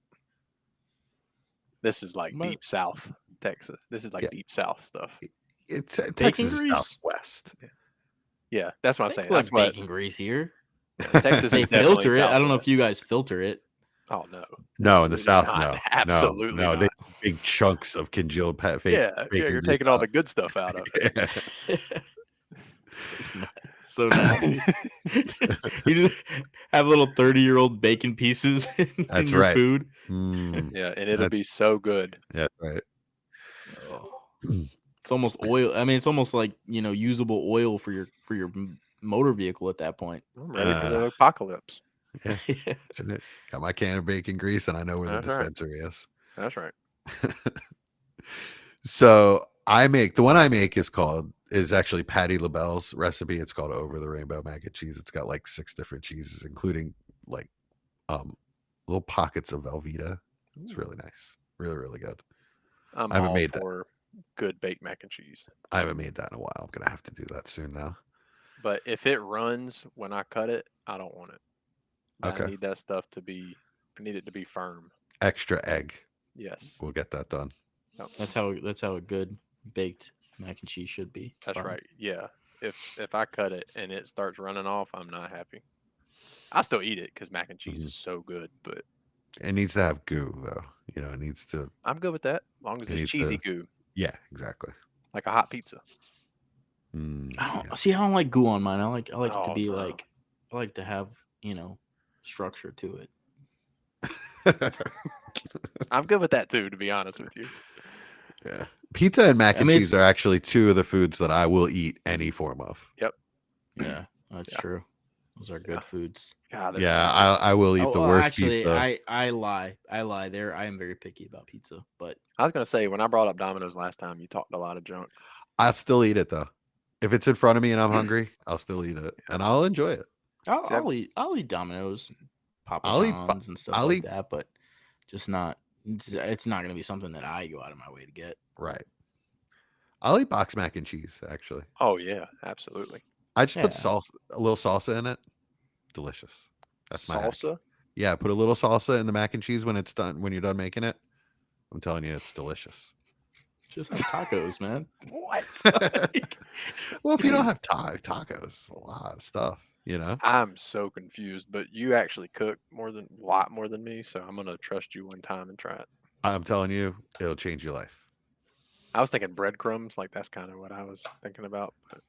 This is deep South Texas. This is deep South stuff. It's Texas is Southwest. Yeah, that's what I'm saying. That's bacon grease here. Texas they is filter it. Southwest. I don't know if you guys filter it. Oh no. No, in the South, no. Absolutely no. Not. They big chunks of congealed bacon. You're taking all the good stuff out of it. So nasty. You just have little 30-year-old bacon pieces in your food. Yeah, and it'll be so good. Yeah, right. It's almost oil. I mean, it's almost like usable oil for your motor vehicle at that point. I'm ready for the apocalypse. Yeah. Got my can of bacon grease, and I know where the dispensary is. That's right. So the one I make is called is actually Patty LaBelle's recipe. It's called Over the Rainbow Mac and Cheese. It's got like 6 different cheeses, including like little pockets of Velveeta. It's really nice. Really, really good. I'm I haven't all made that. for good baked mac and cheese. I haven't made that in a while. I'm gonna have to do that soon now. But if it runs when I cut it, I don't want it. I Okay. need that stuff to be. I need it to be firm. Extra egg. Yes, We'll get that done. That's how a good baked mac and cheese should be. that's firm. right. Yeah. If I cut it and it starts running off, I'm not happy. I still eat it because mac and cheese is so good, but It needs to have goo though. You know, it needs to. I'm good with that. As long as It it's needs cheesy to- goo, Yeah, exactly. like a hot pizza. I don't like goo on mine. I like it to Oh, be no. like, I like to have, structure to it. I'm good with that too, to be honest with you. Yeah. Pizza and mac I and mean, cheese are actually 2 of the foods that I will eat any form of. Yeah, that's Yeah. true. Those are good Yeah. foods. God, they're Yeah, good. I will eat the worst actually, pizza. I lie. There, I am very picky about pizza, but I was gonna say when I brought up Domino's last time, you talked a lot of junk. I'll still eat it though. If it's in front of me and I'm hungry, I'll still eat it and I'll enjoy it. See, I'll eat Domino's, Papa I'll eat John's, and stuff I'll like eat- that, but just not. It's not gonna be something that I go out of my way to get. Right. I'll eat box mac and cheese actually. Oh yeah, absolutely. I just put Yeah. a little salsa in it. Delicious. That's my hack. Salsa. Yeah, put a little salsa in the mac and cheese when you're done making it. I'm telling you, it's delicious. Just have tacos, man. What? Well, if you don't have tacos, a lot of stuff, you know. I'm so confused, but you actually cook a lot more than me, so I'm gonna trust you one time and try it. I'm telling you, it'll change your life. I was thinking breadcrumbs, like that's kind of what I was thinking about. But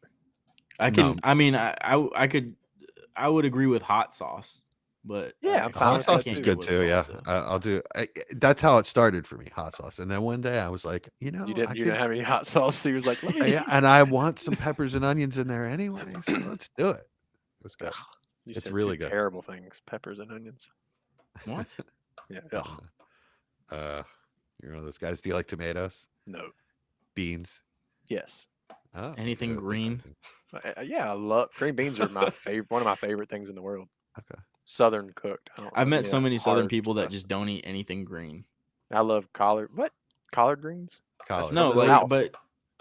I can. No. I mean, I could. I would agree with hot sauce, but Yeah, I'm fine Hot with sauce that is too. good with too. Yeah, salsa. I'll do. That's how it started for me, hot sauce. And then one day I was like, you I didn't could, have any hot sauce, so he was like, "Let me." yeah, and I want some peppers and onions in there anyway. So let's do it. It was good. Ugh, you It's said really two good. terrible things: peppers and onions. What? Yeah. Yeah. Ugh. You're one of those guys. Do you like tomatoes, No. beans? Yes. Oh, Anything that's green? interesting. Yeah, I love green beans. Are my favorite. One of my favorite things in the world. Okay. Southern cooked. I don't I've love met any of so that many Southern hard people that stuff. just don't eat anything green. I love collard. What? Collard greens? Collards. No, the like, South. but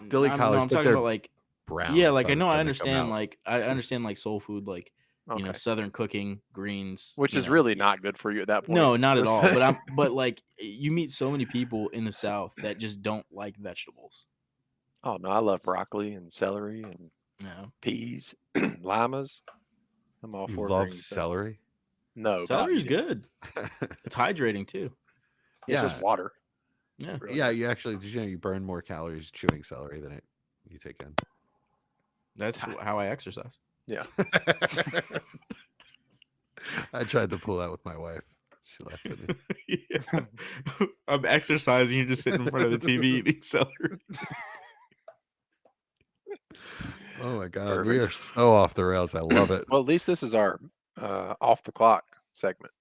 Dilly collards, I'm but talking they're about like, brown. yeah, like by I the know, time I they come understand, out. like I understand like soul food, like Okay. Southern cooking, greens, Which you is know. really not good for you at that point. No, not at all. Let's- But like you meet so many people in the South that just don't like vegetables. Oh no, I love broccoli and celery and No, peas, limas. I'm all You for love greens. celery? No, but I'll celery is eat it. good. It's hydrating too. It's just Yeah. water. Yeah. Really Yeah, nice. you actually you burn more calories chewing celery than you take in. That's how I exercise. Yeah. I tried to pull that with my wife. She laughed at me. Yeah. I'm exercising. You're just sitting in front of the TV eating celery. Oh my god, we Perfect. are so off the rails. I love it. Well, at least this is our off the clock segment.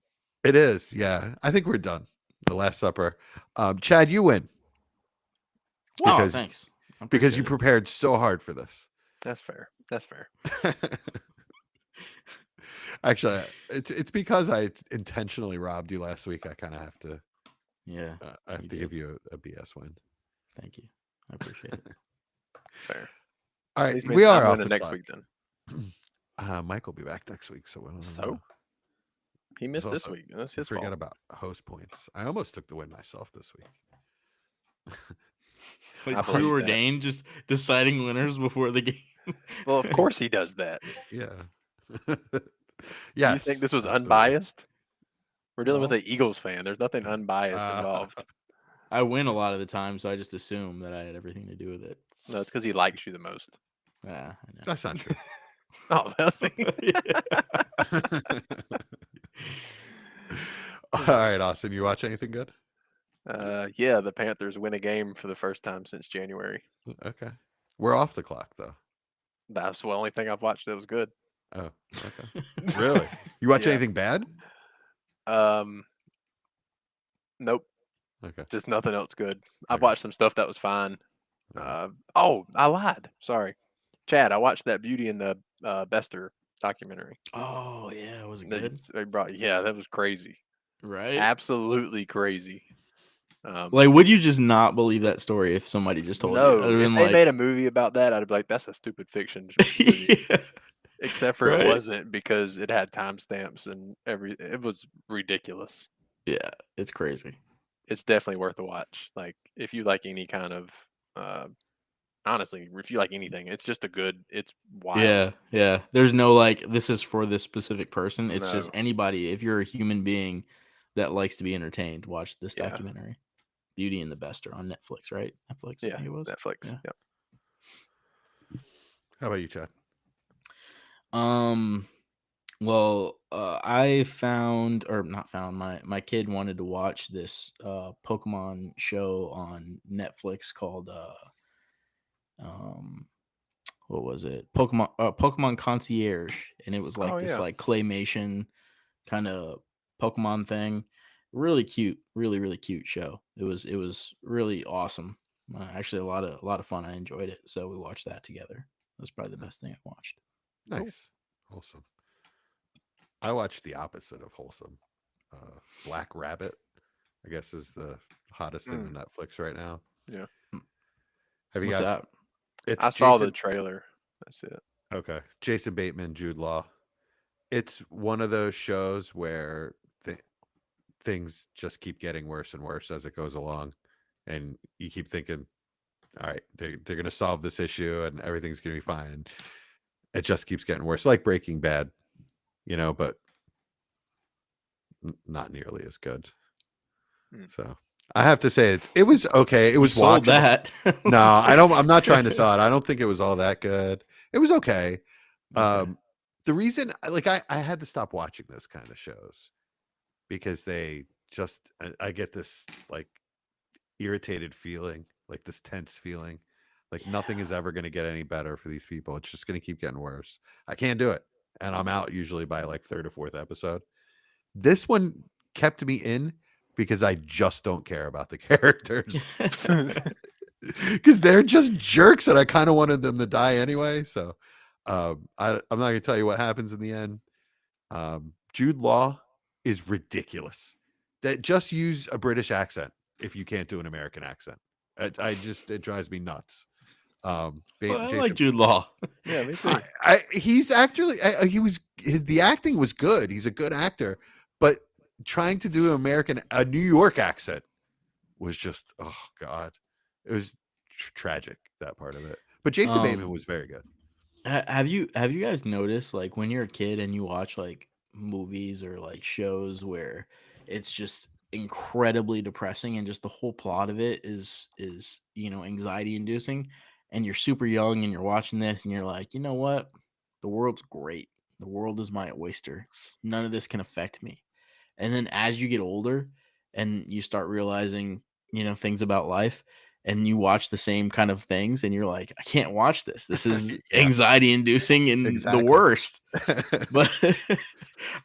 It is. Yeah, I think we're done. The Last Supper. Chad, you win Oh, Because- thanks. I because you appreciate it. prepared so hard for this. That's fair. That's fair. Actually, it's because I intentionally robbed you last week. I kind of have to. Yeah. I have You to did. give you a BS win. Thank you. I appreciate it. Fair. All At right, least we means I'm are off winning the next clock. week then. Mike will be back next week, so we don't So know. he missed this also- week. That's his Forget fault. about host points. I almost took the win myself this week. I Like believe that. preordained, just deciding winners before the game. Well, of course he does that. Yeah. Yeah. You think this was absolutely. unbiased? We're dealing with Well, an Eagles fan. There's nothing unbiased involved. I win a lot of the time, so I just assume that I had everything to do with it. No, it's because he likes you the most. Yeah, I know. That's not true. Oh, that's All right, Austin, you watch anything good? yeah, the Panthers win a game for the first time since January. Okay. We're off the clock though. That's the only thing I've watched that was good. Oh, okay. Really? You watch Yeah. anything bad? Nope, Okay. just nothing else good. I've Okay. watched some stuff that was fine. Okay. Oh, I lied. Sorry. Chad, I watched that Beauty and the Bester documentary. Oh yeah, was it They, good? they brought, yeah, that was crazy. Right? Absolutely crazy. Like, would you just not believe that story if somebody just told you? I'd No, have if been they like, made a movie about that, I'd be like, that's a stupid fiction movie. yeah, Except for it right? wasn't, because it had timestamps and it was ridiculous. Yeah, it's crazy. It's definitely worth a watch. Like, if you like any kind of honestly, if you like anything, it's just it's wild. Yeah. There's no like this is for this specific person. It's just No. anybody. If you're a human being that likes to be entertained, watch this Yeah. documentary. Beauty and the Bester on Netflix, right? Netflix, I Yeah, think it was. Netflix. Yeah. Yep. How about you, Chad? Well, I found or not found my kid wanted to watch this Pokemon show on Netflix called um what was it? Pokemon Concierge, and it was like Oh this yeah. like claymation kind of Pokemon thing. Really cute, really cute show. It was really awesome. Actually, a lot of fun. I enjoyed it, so we watched that together. That's probably the best thing I watched. Nice. Cool. Wholesome. I watched the opposite of wholesome. Black Rabbit, I guess, is the hottest thing on Netflix right now. Yeah. Have you What's guys? that? It's I saw the Jason. trailer. That's it. Okay, Jason Bateman, Jude Law. It's one of those shows where things just keep getting worse and worse as it goes along, and you keep thinking, all right, they're going to solve this issue and everything's going to be fine. It just keeps getting worse, like Breaking Bad, but not nearly as good. So I have to say it was okay. It was sold watchable. that. No, I'm not trying to sell it. I don't think it was all that good. It was okay. Okay. The reason I had to stop watching those kind of shows because they just I get this like irritated feeling, like this tense feeling, like nothing is ever going to get any better for these people. It's just going to keep getting worse. I can't do it, and I'm out usually by like third or fourth episode. This one kept me in because I just don't care about the characters because they're just jerks, and I kind of wanted them to die anyway. So I'm not going to tell you what happens in the end. Jude Law is ridiculous. That just use a British accent if you can't do an American accent. It drives me nuts. Well, I like Jude Law. Yeah, me too. He's actually the acting was good. He's a good actor, but trying to do a New York accent was just, oh god, it was tragic, that part of it. But Jason Bateman was very good. Have you guys noticed, like, when you're a kid and you watch like movies or like shows where it's just incredibly depressing and just the whole plot of it is anxiety inducing, and you're super young and you're watching this and you're like, you know what, the world's great, the world is my oyster, none of this can affect me. And then as you get older and you start realizing things about life, and you watch the same kind of things and you're like, I can't watch this. This is anxiety inducing and Exactly. the worst. But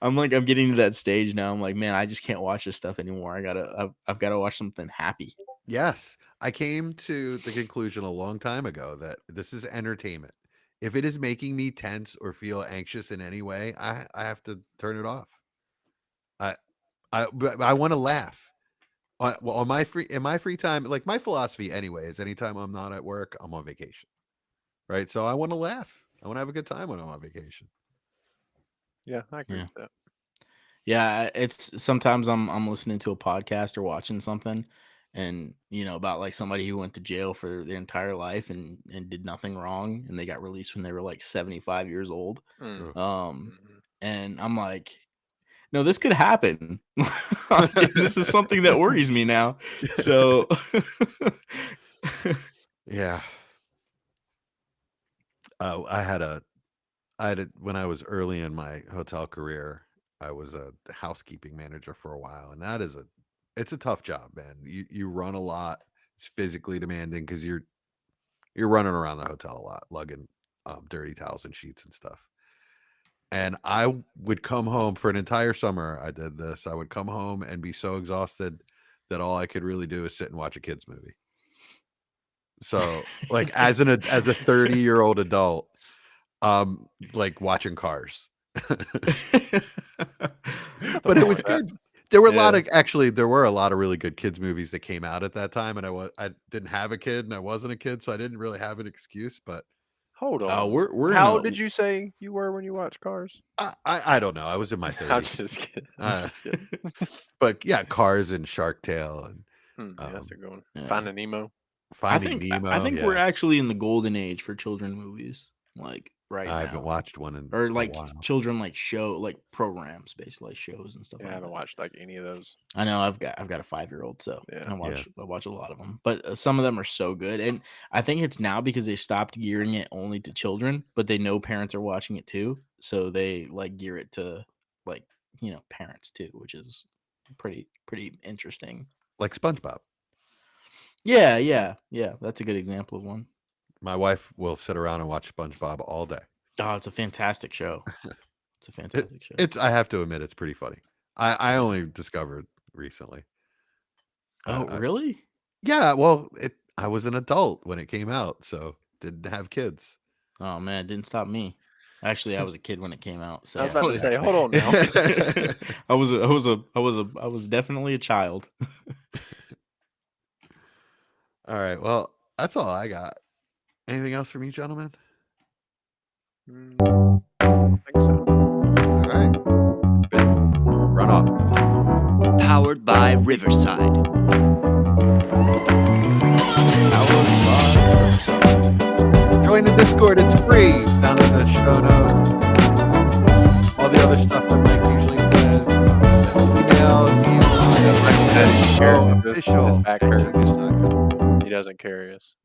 I'm getting to that stage now. I'm like, man, I just can't watch this stuff anymore. I've got to watch something happy. Yes. I came to the conclusion a long time ago that this is entertainment. If it is making me tense or feel anxious in any way, I have to turn it off. I want to laugh. In my free time, like my philosophy anyway is anytime I'm not at work, I'm on vacation. Right? So I want to laugh. I want to have a good time when I'm on vacation. Yeah, I agree with that. Yeah, it's sometimes I'm listening to a podcast or watching something, and about like somebody who went to jail for their entire life and did nothing wrong, and they got released when they were like 75 years old. And I'm like, no, this could happen. This is something that worries me now. So yeah. I had when I was early in my hotel career, I was a housekeeping manager for a while, and it's a tough job, man. You run a lot. It's physically demanding because you're running around the hotel a lot, lugging dirty towels and sheets and stuff. And I would come home for an entire summer. I did this. I would come home and be so exhausted that all I could really do is sit and watch a kids movie. So, like as a 30-year-old adult, Like watching Cars. Nothing But it wrong was with that. good. There were a lot Yeah. of actually, there were a lot of really good kids movies that came out at that time, and I didn't have a kid, and I wasn't a kid, so I didn't really have an excuse. But Hold on. we're in How a old did you say you were when you watched Cars? I don't know. I was in my I'm 30s. just kidding. Uh, but yeah, Cars and Shark Tale and Yeah, that's a good one. yeah. Finding Nemo. Finding Nemo. I think we're yeah. actually in the golden age for children movies, like right I now. haven't watched one in Or a like while. children like programs, basically like shows and stuff Yeah, I like haven't that. watched like any of those. I know I've got a 5-year-old, so Yeah. I watch a lot of them. But some of them are so good, and I think it's now because they stopped gearing it only to children, but they know parents are watching it too, so they like gear it to like parents too, which is pretty interesting. Like SpongeBob. Yeah. That's a good example of one. My wife will sit around and watch SpongeBob all day. Oh, it's a fantastic show. It's a fantastic show. I have to admit, it's pretty funny. I only discovered recently. Oh, really? Yeah, well, I was an adult when it came out, so didn't have kids. Oh man, it didn't stop me. Actually, I was a kid when it came out. So I was about to say, that's- hold on now. I was definitely a child. All right, well, that's all I got. Anything else from you, gentlemen? I think so. All right. It's been Run Off. Powered by Riverside. Join the Discord. It's free. Down in the show notes. All the other stuff that Mike usually says. Email, Michael said he show carries this- official. his back hurt. @gmail.com. He doesn't carry us.